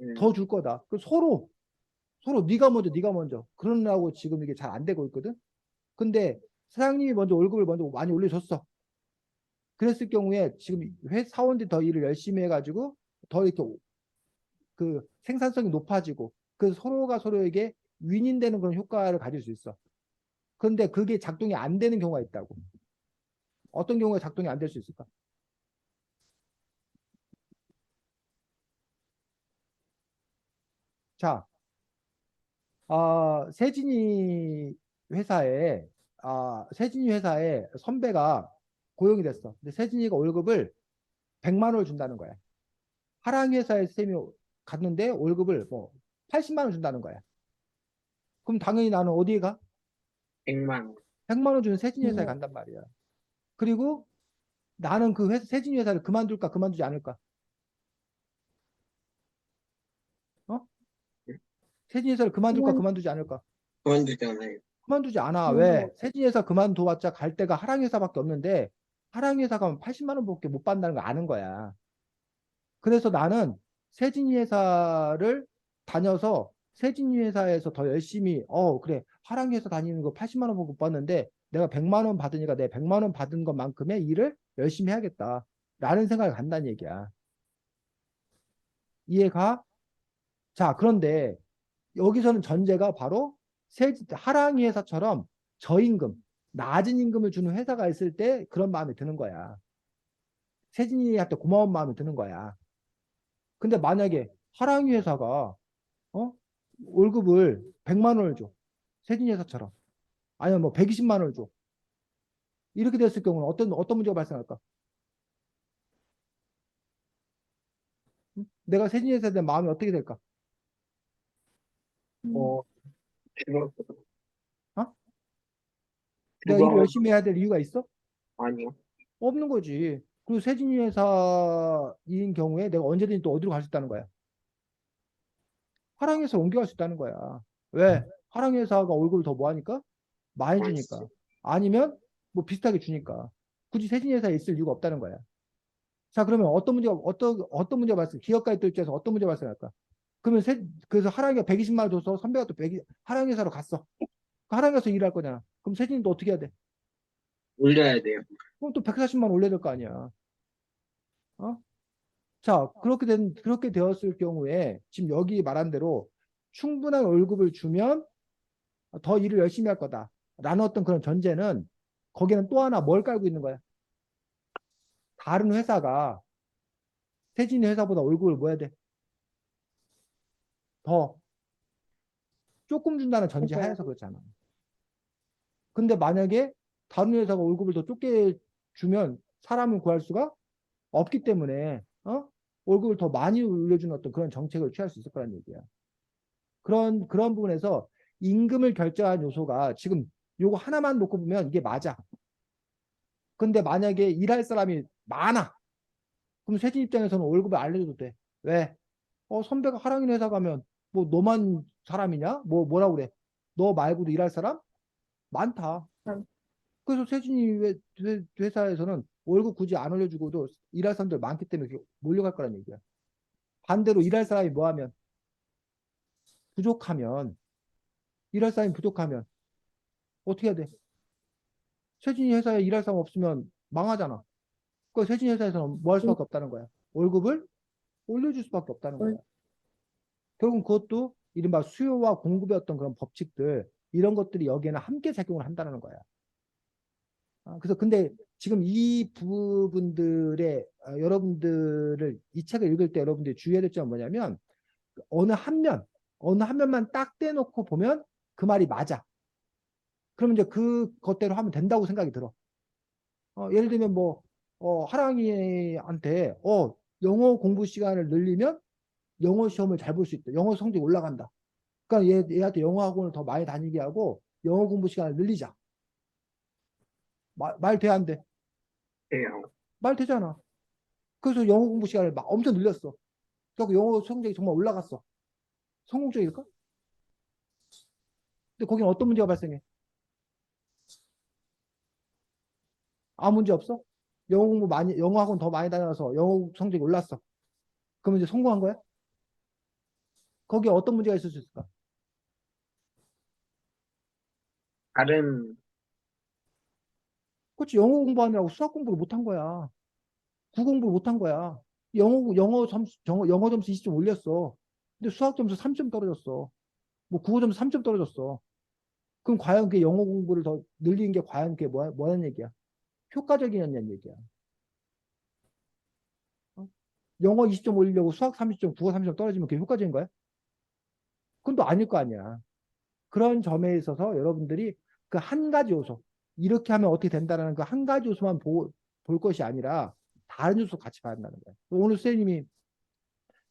음, 더 줄 거다. 그 서로 네가 먼저 그러느라고 지금 이게 잘 안 되고 있거든. 근데 사장님이 먼저 월급을 먼저 많이 올려줬어. 그랬을 경우에 지금 사원들이 더 일을 열심히 해가지고 더 이렇게 그 생산성이 높아지고 그 서로가 서로에게 윈윈되는 그런 효과를 가질 수 있어. 그런데 그게 작동이 안 되는 경우가 있다고. 어떤 경우에 작동이 안 될 수 있을까? 자, 회사에, 세진이 회사에 선배가 고용이 됐어. 근데 세진이가 월급을 100만 원을 준다는 거야. 하랑 회사에 쌤이 갔는데 월급을 뭐 80만 원 준다는 거야. 그럼 당연히 나는 어디에 가? 100만 원. 100만 원 주는 세진이 회사에 음, 간단 말이야. 그리고 나는 그 세진이 회사를 그만둘까, 그만두지 않을까? 어? 세진이 회사를 그만둘까, 그만, 그만두지 않을까? 그만두잖아요. 그만두지 않아. 그만둔 왜? 것 같아. 세진이 회사 그만둬봤자 갈 데가 하랑 회사밖에 없는데 하랑 회사 가면 80만 원밖에 못 받는다는 거 아는 거야. 그래서 나는 세진이 회사를 다녀서 세진이 회사에서 더 열심히 그래 하랑 회사 다니는 거 80만 원 못 받는데 내가 100만 원 받으니까 내 100만 원 받은 것만큼의 일을 열심히 해야겠다. 라는 생각을 간다는 얘기야. 이해가? 자, 그런데 여기서는 전제가 바로 하랑이 회사처럼 저임금, 낮은 임금을 주는 회사가 있을 때 그런 마음이 드는 거야. 세진이한테 고마운 마음이 드는 거야. 근데 만약에 하랑이 회사가 월급을 100만 원을 줘. 세진이 회사처럼. 아니면 뭐 120만 원을 줘. 이렇게 됐을 경우는 어떤 문제가 발생할까? 응? 내가 세진이 회사에 대한 마음이 어떻게 될까? 음, 어, 그거, 어? 내가 일을 그거, 열심히 해야 될 이유가 있어? 아니요. 없는 거지. 그리고 세진이 회사인 경우에 내가 언제든지 또 어디로 갈 수 있다는 거야. 하랑에서 옮겨갈 수 있다는 거야. 왜? 하랑 회사가 월급을 더 뭐 하니까? 많이 많지. 주니까. 아니면 뭐 비슷하게 주니까. 굳이 세진이 회사에 있을 이유가 없다는 거야. 자, 그러면 어떤 문제가 기업가의 또 입장에서 어떤 문제가 발생할까? 그러면 그래서 하랑이가 120만 원 줘서 선배가 또 하랑 회사로 갔어. 그 하랑 회사에서 일할 거잖아. 그럼 세진이 또 어떻게 해야 돼? 올려야 돼요. 그럼 또 140만 원 올려야 될 거 아니야. 어? 자, 그렇게 되었을 경우에 지금 여기 말한 대로 충분한 월급을 주면 더 일을 열심히 할 거다. 라는 어떤 그런 전제는 거기는 또 하나 뭘 깔고 있는 거야? 다른 회사가 세진이 회사보다 월급을 뭐 해야 돼? 더 조금 준다는 전제 맞아요. 하에서 그렇잖아. 근데 만약에 다른 회사가 월급을 더 적게 주면 사람을 구할 수가 없기 때문에 월급을 더 많이 올려주는 어떤 그런 정책을 취할 수 있을 거란 얘기야. 그런 부분에서 임금을 결정한 요소가 지금 요거 하나만 놓고 보면 이게 맞아. 근데 만약에 일할 사람이 많아. 그럼 세진 입장에서는 월급을 알려줘도 돼. 왜? 선배가 하랑인 회사 가면 뭐 너만 사람이냐? 뭐라고 그래? 너 말고도 일할 사람 많다. 음, 그래서 세진이 회사에서는 월급 굳이 안 올려주고도 일할 사람들 많기 때문에 몰려갈 거란 얘기야. 반대로 일할 사람이 뭐하면 부족하면 일할 사람이 부족하면 어떻게 해야 돼? 세진이 회사에 일할 사람 없으면 망하잖아. 그 세진이 회사에서는 뭐 할 음, 수밖에 없다는 거야. 월급을 올려줄 수밖에 없다는 거야. 결국은 그것도 이른바 수요와 공급의 어떤 그런 법칙들 이런 것들이 여기에는 함께 작용을 한다는 거야. 그래서 근데 지금 이 부분들의 여러분들을 이 책을 읽을 때 여러분들이 주의해야 될 점은 뭐냐면 어느 한 면, 어느 한 면만 딱 떼놓고 보면 그 말이 맞아. 그러면 이제 그것대로 하면 된다고 생각이 들어. 예를 들면 뭐 하랑이한테 영어 공부 시간을 늘리면 영어 시험을 잘 볼 수 있다. 영어 성적이 올라간다. 그러니까 얘한테 영어 학원을 더 많이 다니게 하고 영어 공부 시간을 늘리자. 말 돼, 안 돼? 돼요. 말 되잖아. 그래서 영어 공부 시간을 막 엄청 늘렸어. 그래서 영어 성적이 정말 올라갔어. 성공적일까? 근데 거기는 어떤 문제가 발생해? 아무 문제 없어? 영어 학원 더 많이 다녀서 영어 성적이 올랐어. 그러면 이제 성공한 거야? 거기에 어떤 문제가 있을 수 있을까? 다른, 그렇지. 영어 공부하느라고 수학 공부를 못한 거야. 국어 공부를 못한 거야. 영어 점수 20점 올렸어. 근데 수학 점수 3점 떨어졌어. 뭐 국어 점수 3점 떨어졌어. 그럼 과연 그 영어 공부를 더 늘리는 게 과연 그게 뭐라는 얘기야? 효과적이냐는 얘기야. 어? 영어 20점 올리려고 수학 30점, 국어 30점 떨어지면 그게 효과적인 거야? 그건 또 아닐 거 아니야. 그런 점에 있어서 여러분들이 그 한 가지 요소, 이렇게 하면 어떻게 된다는 그 한 가지 요소만 볼 것이 아니라 다른 요소 같이 봐야 한다는 거야. 오늘 선생님이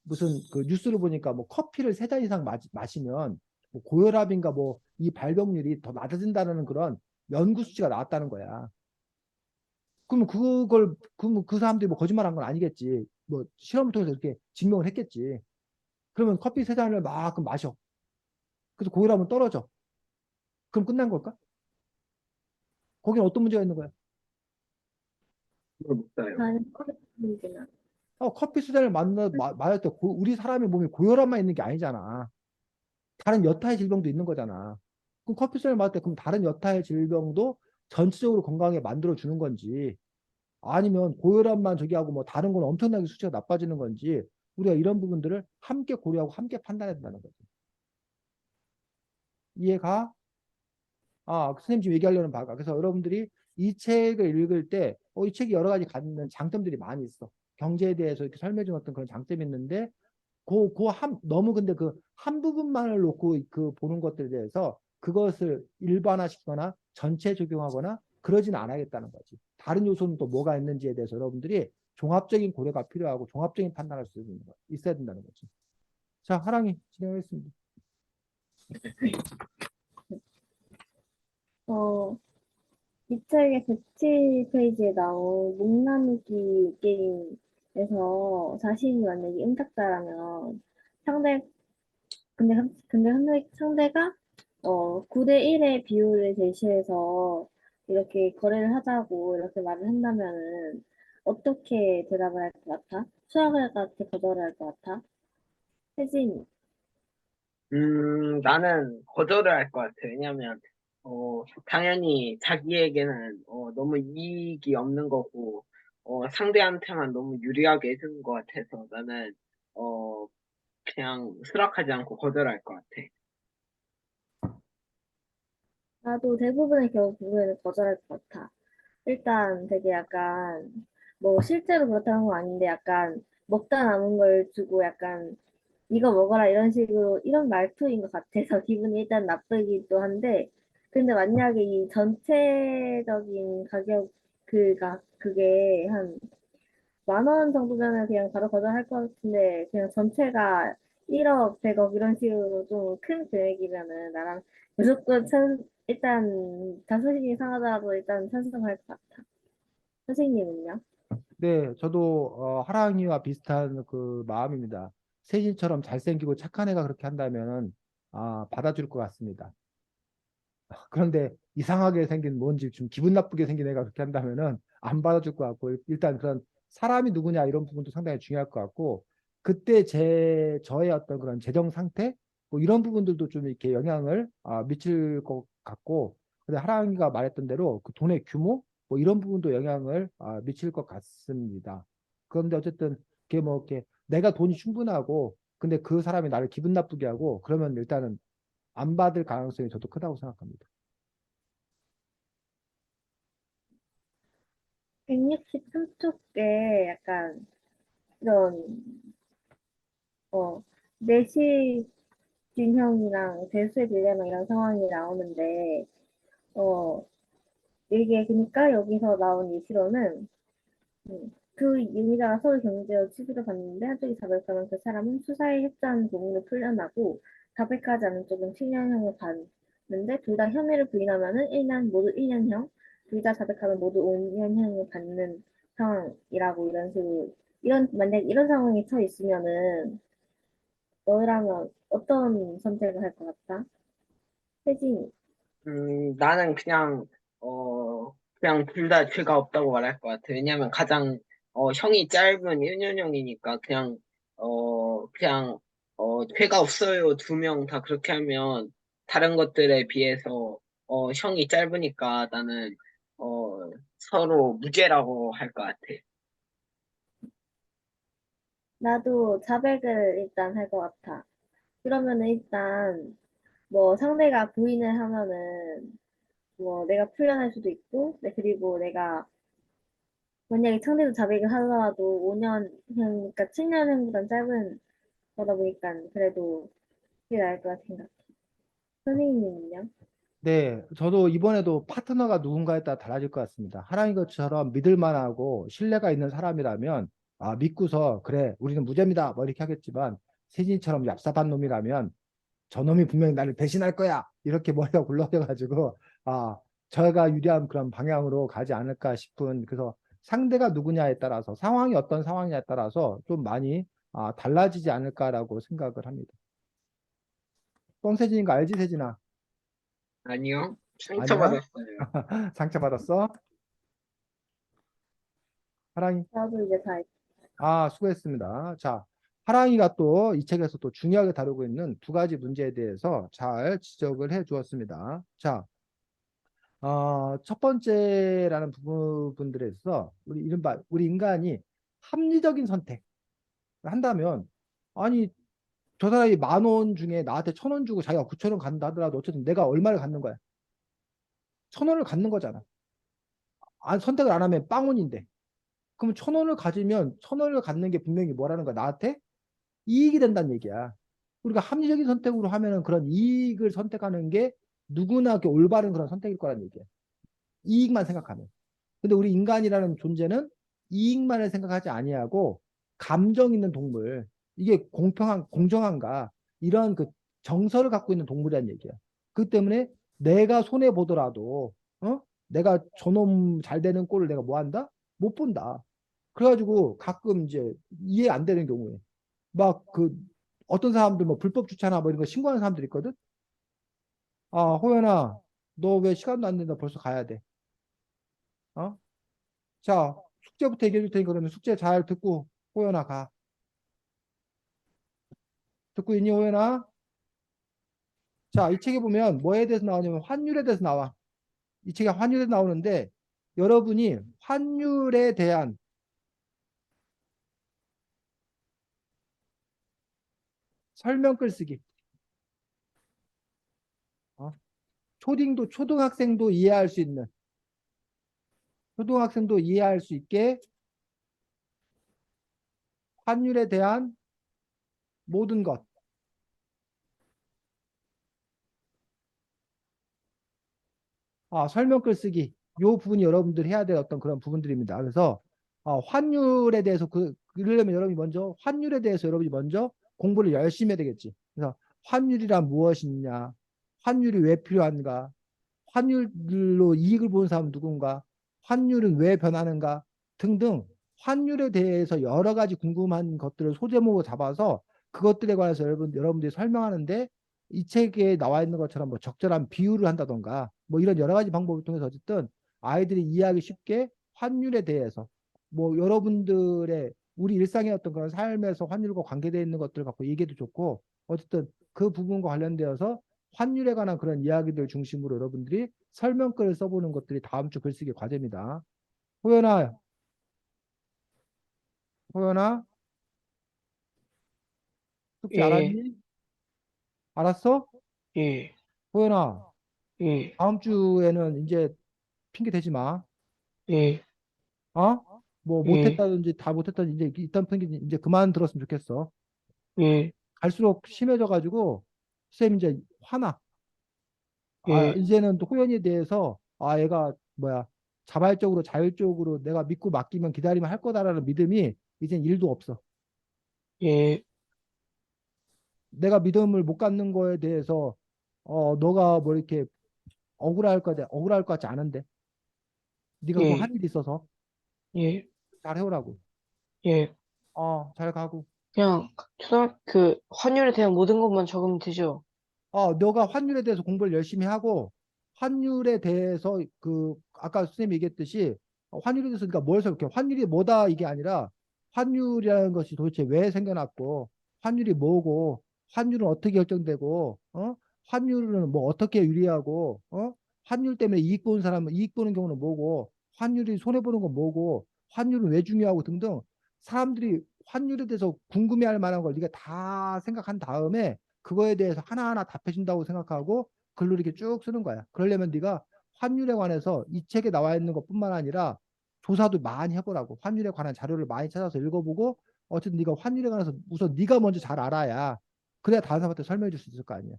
무슨 그 뉴스를 보니까 뭐 커피를 3잔 이상 마시면 뭐 고혈압인가 뭐 이 발병률이 더 낮아진다는 그런 연구 수치가 나왔다는 거야. 그러면 그러면 그 사람들이 뭐 거짓말한 건 아니겠지. 뭐 실험을 통해서 이렇게 증명을 했겠지. 그러면 커피 3잔을 막 마셔. 그래서 고혈압은 떨어져. 그럼 끝난 걸까? 거기는 어떤 문제가 있는 거야? 걸 못어요. 다른 문제나. 커피 3잔을 마실 때 우리 사람의 몸에 고혈압만 있는 게 아니잖아. 다른 여타의 질병도 있는 거잖아. 그럼 커피 3잔을 마실 때 그럼 다른 여타의 질병도 전체적으로 건강하게 만들어 주는 건지 아니면 고혈압만 저기 하고 뭐 다른 건 엄청나게 수치가 나빠지는 건지 우리가 이런 부분들을 함께 고려하고 함께 판단해야 된다는 거지. 이해가? 선생님 지금 얘기하려는 바가. 그래서 여러분들이 이 책을 읽을 때, 이 책이 여러 가지 갖는 장점들이 많이 있어. 경제에 대해서 이렇게 설명해 준 어떤 그런 장점이 있는데, 너무 근데 그 한 부분만을 놓고 그 보는 것들에 대해서 그것을 일반화시키거나 전체 적용하거나 그러진 않아야겠다는 거지. 다른 요소는 또 뭐가 있는지에 대해서 여러분들이 종합적인 고려가 필요하고 종합적인 판단할 수 있어야 된다는 거지. 자, 하랑이 진행하겠습니다. 어, 이 책의 107페이지에 나온 묵나누기 게임에서 자신이 만약에 응답자라면 상대 상대가 9대 1의 비율을 제시해서 이렇게 거래를 하자고 이렇게 말을 한다면은 어떻게 대답을 할 것 같아? 수학을 같이 거절을 할 것 같아? 혜진, 나는 거절을 할 것 같아. 왜냐면, 당연히 자기에게는, 너무 이익이 없는 거고, 상대한테만 너무 유리하게 해주는 것 같아서 나는, 어, 그냥 수락하지 않고 거절할 것 같아. 나도 대부분의 경우에는 거절할 것 같아. 일단 되게 약간 뭐 실제로 그렇다는 건 아닌데 약간 먹다 남은 걸 주고 약간 이거 먹어라 이런 식으로 이런 말투인 것 같아서 기분이 일단 나쁘기도 한데 근데 만약에 이 전체적인 가격 그게 한 10,000원 정도면은 그냥 바로 거절할 것 같은데 그냥 전체가 1억, 100억 이런 식으로 좀 큰 금액이면은 나랑 무조건 일단 자존심이 상하더라도 일단 찬성할 것 같아. 선생님은요? 네, 저도 하랑이와 비슷한 그 마음입니다. 세진처럼 잘생기고 착한 애가 그렇게 한다면 받아줄 것 같습니다. 그런데 이상하게 생긴 뭔지 좀 기분 나쁘게 생긴 애가 그렇게 한다면은 안 받아줄 것 같고 일단 그런 사람이 누구냐 이런 부분도 상당히 중요할 것 같고 그때 저의 어떤 그런 재정 상태 뭐 이런 부분들도 좀 이렇게 영향을 미칠 것 같고 근데 하랑이가 말했던 대로 그 돈의 규모 뭐 이런 부분도 영향을 미칠 것 같습니다. 그런데 어쨌든 그게 뭐 이렇게 내가 돈이 충분하고 근데 그 사람이 나를 기분 나쁘게 하고 그러면 일단은 안 받을 가능성이 저도 크다고 생각합니다. 163쪽에 약간 이런 내시 균형이랑 대수의 딜레마 이런 상황이 나오는데 어 이게 그러니까 여기서 나온 예시로는 그 용의자가 서울 경제로 취직을 받는데 한쪽이 자백하면 그 사람은 수사에 협조하는 부분을 풀려나고 자백하지 않은 쪽은 7년형을 받는데 둘 다 혐의를 부인하면은 1년 모두 1년형, 둘 다 자백하면 모두 5년형을 받는 상황이라고 이런 식으로 만약 이런 상황에 처해 있으면은 너라면 어떤 선택을 할 것 같다? 혜진이. 나는 그냥 둘 다 죄가 없다고 말할 것 같아. 왜냐면 형이 짧은 1년형이니까 죄가 없어요. 두 명 다 그렇게 하면 다른 것들에 비해서, 형이 짧으니까 나는, 어, 서로 무죄라고 할 것 같아. 나도 자백을 일단 할 것 같아. 그러면은 일단 뭐 상대가 부인을 하면은 뭐 내가 풀려날 수도 있고, 네, 그리고 내가 만약에 상대도 자백을 하더라도 5년, 그러니까 7년형보단 짧은 거다 보니까 그래도 그게 나을 거라 생각해. 선생님은요? 네, 저도 이번에도 파트너가 누군가에 따라 달라질 것 같습니다. 하나님 것처럼 믿을 만하고 신뢰가 있는 사람이라면, 믿고서, 그래, 우리는 무죄입니다. 뭐 이렇게 하겠지만, 세진이처럼 얍삽한 놈이라면, 저놈이 분명히 나를 배신할 거야. 이렇게 머리가 굴러가지고, 아, 저가 유리한 그런 방향으로 가지 않을까 싶은, 그래서 상대가 누구냐에 따라서, 상황이 어떤 상황이냐에 따라서 좀 많이 달라지지 않을까라고 생각을 합니다. 뻥세진인 거 알지, 세진아? 아니요? 아니야? 상처받았어요. 상처받았어? 하랑이. 나도 이제 다 수고했습니다. 자, 하랑이가 또 이 책에서 또 중요하게 다루고 있는 두 가지 문제에 대해서 잘 지적을 해 주었습니다. 자, 첫 번째라는 부분들에서 우리 인간이 합리적인 선택을 한다면, 아니, 저 사람이 10,000원 중에 나한테 1,000원 주고 자기가 9,000원 갖는다 하더라도 어쨌든 내가 얼마를 갖는 거야? 1,000원을 갖는 거잖아. 선택을 안 하면 빵원인데. 그럼 1,000원을 가지면 1,000원을 갖는 게 분명히 뭐라는 거야? 나한테 이익이 된다는 얘기야. 우리가 합리적인 선택으로 하면은 그런 이익을 선택하는 게 누구나 그 올바른 그런 선택일 거란 얘기야. 이익만 생각하면. 근데 우리 인간이라는 존재는 이익만을 생각하지 아니하고 감정 있는 동물. 이게 공정한가? 이런 그 정서를 갖고 있는 동물이란 얘기야. 그 때문에 내가 손해 보더라도, 내가 저놈 잘 되는 꼴을 내가 뭐 한다? 못 본다. 그래가지고 가끔 이제 이해 안 되는 경우에 막 어떤 사람들 뭐 불법 주차나 뭐 이런 거 신고하는 사람들 있거든. 호연아, 너 왜 시간도 안 된다 벌써 가야 돼? 어? 자, 숙제부터 얘기해 줄 테니까 그러면 숙제 잘 듣고 호연아 가. 듣고 있니 호연아? 자, 이 책에 보면 뭐에 대해서 나오냐면 환율에 대해서 나와. 이 책에 환율에 나오는데 여러분이 환율에 대한 설명글 쓰기. 어? 초등학생도 이해할 수 있는, 초등학생도 이해할 수 있게 환율에 대한 모든 것. 설명글 쓰기. 요 부분이 여러분들이 해야 될 어떤 그런 부분들입니다. 그래서 환율에 대해서 그러려면 여러분이 먼저 환율에 대해서 여러분이 먼저 공부를 열심히 해야 되겠지. 그래서 환율이란 무엇이냐, 환율이 왜 필요한가, 환율로 이익을 보는 사람은 누군가, 환율은 왜 변하는가 등등 환율에 대해서 여러 가지 궁금한 것들을 소제목으로 잡아서 그것들에 관해서 여러분들이 설명하는데 이 책에 나와 있는 것처럼 뭐 적절한 비유를 한다던가 뭐 이런 여러 가지 방법을 통해서 어쨌든 아이들이 이해하기 쉽게 환율에 대해서 뭐 여러분들의 우리 일상의 어떤 그런 삶에서 환율과 관계되어 있는 것들 갖고 얘기해도 좋고 어쨌든 그 부분과 관련되어서 환율에 관한 그런 이야기들 중심으로 여러분들이 설명글을 써보는 것들이 다음 주 글쓰기 과제입니다. 호연아, 호연아, 숙제 예, 알았니? 알았어? 예, 호연아, 예, 다음 주에는 이제 핑계 대지 마. 예, 어? 뭐 예, 못했다든지 다 못했다든지 이제 이딴 핑계 이제 그만 들었으면 좋겠어. 예, 갈수록 심해져가지고 쌤 이제 화나. 아, 예, 이제는 또 호연이에 대해서 아, 얘가 뭐야 자발적으로 자율적으로 내가 믿고 맡기면 기다리면 할 거다라는 믿음이 이젠 일도 없어. 예, 내가 믿음을 못 갖는 거에 대해서 너가 뭐 이렇게 억울할 것 같지 않은데 네가 그거 예, 한 일 있어서 예, 잘 해오라고. 예. 잘 가고. 그냥 그 환율에 대한 모든 것만 적으면 되죠. 너가 환율에 대해서 공부를 열심히 하고 환율에 대해서 그 아까 선생님이 얘기했듯이 환율에 대해서 그러니까 뭘 생각해? 환율이 뭐다 이게 아니라 환율이라는 것이 도대체 왜 생겨났고 환율이 뭐고 환율은 어떻게 결정되고 환율은 뭐 어떻게 유리하고 환율 때문에 이익 보는 사람은 이익 보는 경우는 뭐고 환율이 손해 보는 건 뭐고 환율은 왜 중요하고 등등 사람들이 환율에 대해서 궁금해할 만한 걸 네가 다 생각한 다음에 그거에 대해서 하나하나 답해준다고 생각하고 글로 이렇게 쭉 쓰는 거야. 그러려면 네가 환율에 관해서 이 책에 나와 있는 것뿐만 아니라 조사도 많이 해보라고. 환율에 관한 자료를 많이 찾아서 읽어보고 어쨌든 네가 환율에 관해서 우선 네가 먼저 잘 알아야 그래야 다른 사람한테 설명해 줄 수 있을 거 아니야.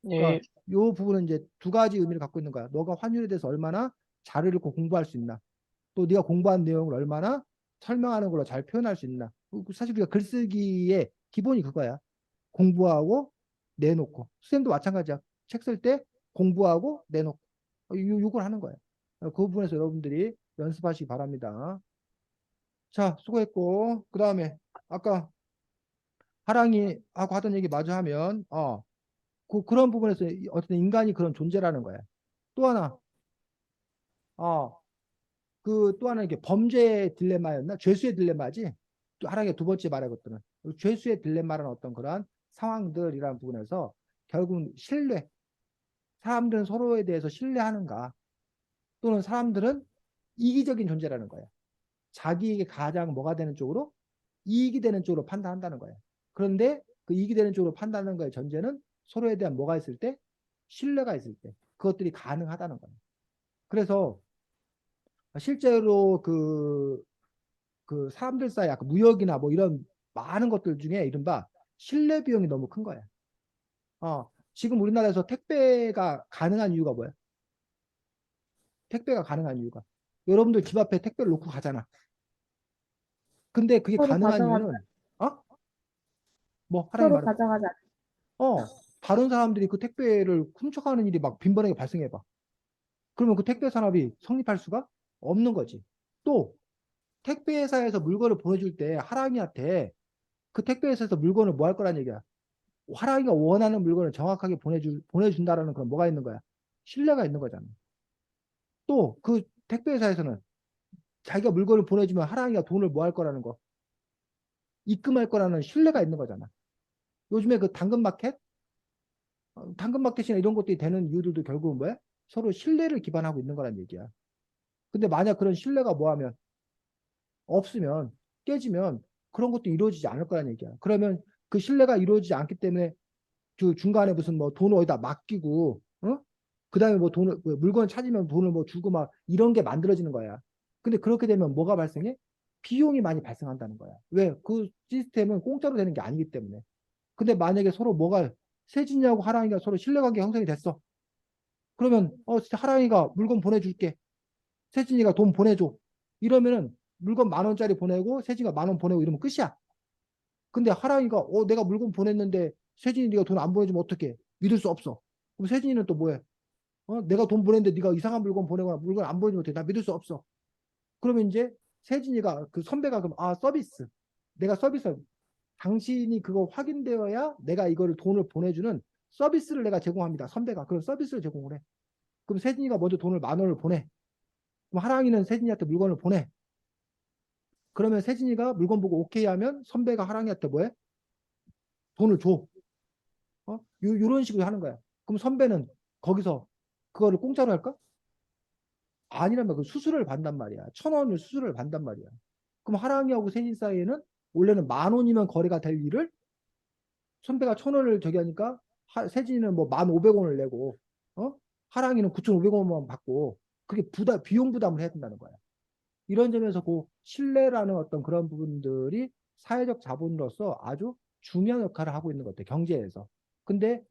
그러니까 예, 요 부분은 이제 두 가지 의미를 갖고 있는 거야. 너가 환율에 대해서 얼마나 자료를 읽고 공부할 수 있나. 또 네가 공부한 내용을 얼마나 설명하는 걸로 잘 표현할 수 있나. 사실 우리가 글쓰기의 기본이 그거야. 공부하고 내놓고 수생도 마찬가지야. 책 쓸 때 공부하고 내놓고 요걸 하는 거예요. 그 부분에서 여러분들이 연습하시기 바랍니다. 자, 수고했고 그 다음에 아까 하랑이 하고 하던 얘기 마저 하면 그런 부분에서 어떤 인간이 그런 존재라는 거야. 또 하나 그 또 하나 이게 범죄의 딜레마였나? 죄수의 딜레마지. 또 하나의 두 번째 말한 것들은 죄수의 딜레마라는 어떤 그런 상황들이라는 부분에서 결국은 신뢰. 사람들은 서로에 대해서 신뢰하는가? 또는 사람들은 이기적인 존재라는 거야. 자기에게 가장 뭐가 되는 쪽으로 이익이 되는 쪽으로 판단한다는 거야. 그런데 그 이익이 되는 쪽으로 판단하는 거의 전제는 서로에 대한 뭐가 있을 때 신뢰가 있을 때 그것들이 가능하다는 거야. 그래서 실제로 그 사람들 사이 아까 무역이나 뭐 이런 많은 것들 중에 이른바 신뢰 비용이 너무 큰 거야. 지금 우리나라에서 택배가 가능한 이유가 뭐야? 택배가 가능한 이유가 여러분들 집 앞에 택배를 놓고 가잖아. 근데 그게 서로 가능한 가져가자, 이유는 어? 뭐 하라기 서로 말해. 가져가자. 다른 사람들이 그 택배를 훔쳐가는 일이 막 빈번하게 발생해 봐. 그러면 그 택배 산업이 성립할 수가 없는 거지. 또 택배 회사에서 물건을 보내줄 때 하랑이한테 그 택배 회사에서 물건을 뭐 할 거란 얘기야. 하랑이가 원하는 물건을 정확하게 보내준다라는 그런 뭐가 있는 거야. 신뢰가 있는 거잖아. 또 그 택배 회사에서는 자기가 물건을 보내주면 하랑이가 돈을 뭐 할 거라는 거. 입금할 거라는 신뢰가 있는 거잖아. 요즘에 그 당근마켓, 당근마켓이나 이런 것들이 되는 이유들도 결국은 뭐야? 서로 신뢰를 기반하고 있는 거란 얘기야. 근데 만약 그런 신뢰가 뭐하면 없으면 깨지면 그런 것도 이루어지지 않을 거란 얘기야. 그러면 그 신뢰가 이루어지지 않기 때문에 그 중간에 무슨 뭐 돈을 어디다 맡기고, 그다음에 뭐 돈을 뭐 물건 찾으면 돈을 뭐 주고 막 이런 게 만들어지는 거야. 근데 그렇게 되면 뭐가 발생해? 비용이 많이 발생한다는 거야. 왜? 그 시스템은 공짜로 되는 게 아니기 때문에. 근데 만약에 서로 뭐가 세진이하고 하랑이가 서로 신뢰관계 형성이 됐어. 그러면 진짜 하랑이가 물건 보내줄게. 세진이가 돈 보내줘. 이러면은 물건 10,000원짜리 보내고 세진이가 10,000원 보내고 이러면 끝이야. 근데 하랑이가 내가 물건 보냈는데 세진이 네가 돈 안 보내주면 어떡해? 믿을 수 없어. 그럼 세진이는 또 뭐해? 내가 돈 보냈는데 네가 이상한 물건 보내거나 물건 안 보내주면 어떡해? 나 믿을 수 없어. 그러면 이제 세진이가 그 선배가 그럼 서비스. 내가 서비스 당신이 그거 확인되어야 내가 이거를 돈을 보내주는 서비스를 내가 제공합니다. 선배가 그런 서비스를 제공을 해. 그럼 세진이가 먼저 돈을 10,000원을 보내. 그럼 하랑이는 세진이한테 물건을 보내. 그러면 세진이가 물건 보고 오케이 하면 선배가 하랑이한테 뭐해? 돈을 줘. 요런 식으로 하는 거야. 그럼 선배는 거기서 그거를 공짜로 할까? 아니라면 그 수수료를 받단 말이야. 1,000원을 수수료를 받단 말이야. 그럼 하랑이하고 세진 사이에는 원래는 10,000원이면 거래가 될 일을 선배가 1,000원을 저기 하니까 세진이는 뭐 1,500원을 내고 하랑이는 9,500원만 받고 그게 비용 부담을 해야 된다는 거야. 이런 점에서 그 신뢰라는 어떤 그런 부분들이 사회적 자본으로서 아주 중요한 역할을 하고 있는 것 같아요. 경제에서. 근데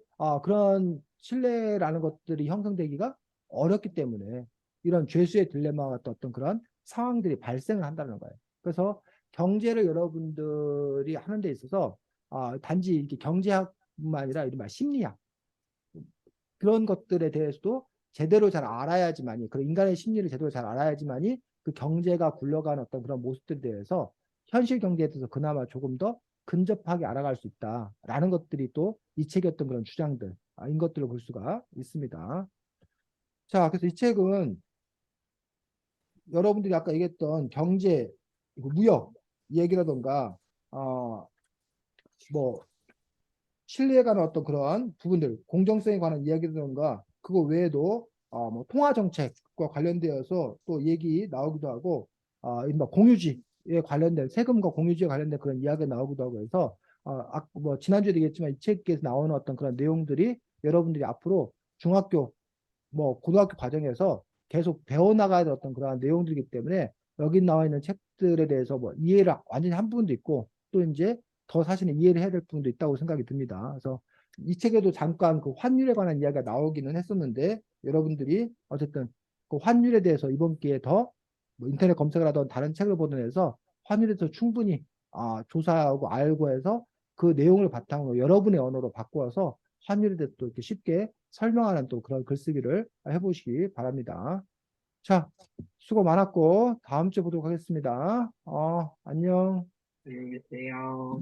그런 신뢰라는 것들이 형성되기가 어렵기 때문에 이런 죄수의 딜레마 같은 어떤 그런 상황들이 발생을 한다는 거예요. 그래서 경제를 여러분들이 하는 데 있어서 단지 이렇게 경제학뿐만 아니라 이른바 심리학 그런 것들에 대해서도 제대로 잘 알아야지만이 그 인간의 심리를 제대로 잘 알아야지만이 그 경제가 굴러가는 어떤 그런 모습들에 대해서 현실 경제에 대해서 그나마 조금 더 근접하게 알아갈 수 있다라는 것들이 또 이 책의 어떤 그런 주장들 인 것들을 볼 수가 있습니다. 자, 그래서 이 책은 여러분들이 아까 얘기했던 경제, 무역 얘기라던가 뭐 신뢰에 관한 어떤 그런 부분들, 공정성에 관한 이야기라든가 그거 외에도 뭐 통화 정책과 관련되어서 또 얘기 나오기도 하고 이른바 공유지에 관련된 세금과 공유지에 관련된 그런 이야기가 나오기도 하고 해서 뭐 지난주에도 얘기했지만 이 책에서 나오는 어떤 그런 내용들이 여러분들이 앞으로 중학교 뭐 고등학교 과정에서 계속 배워나가야 될 어떤 그러한 내용들이기 때문에 여기 나와 있는 책들에 대해서 뭐 이해를 완전히 한 부분도 있고 또 이제 더 사실은 이해를 해야 될 부분도 있다고 생각이 듭니다. 그래서 이 책에도 잠깐 그 환율에 관한 이야기가 나오기는 했었는데 여러분들이 어쨌든 그 환율에 대해서 이번 기회에 더 뭐 인터넷 검색을 하던 다른 책을 보던 해서 환율에 대해서 충분히 조사하고 알고 해서 그 내용을 바탕으로 여러분의 언어로 바꾸어서 환율에 대해서 또 이렇게 쉽게 설명하는 또 그런 글쓰기를 해보시기 바랍니다. 자, 수고 많았고 다음 주에 보도록 하겠습니다. 안녕. 안녕히 계세요.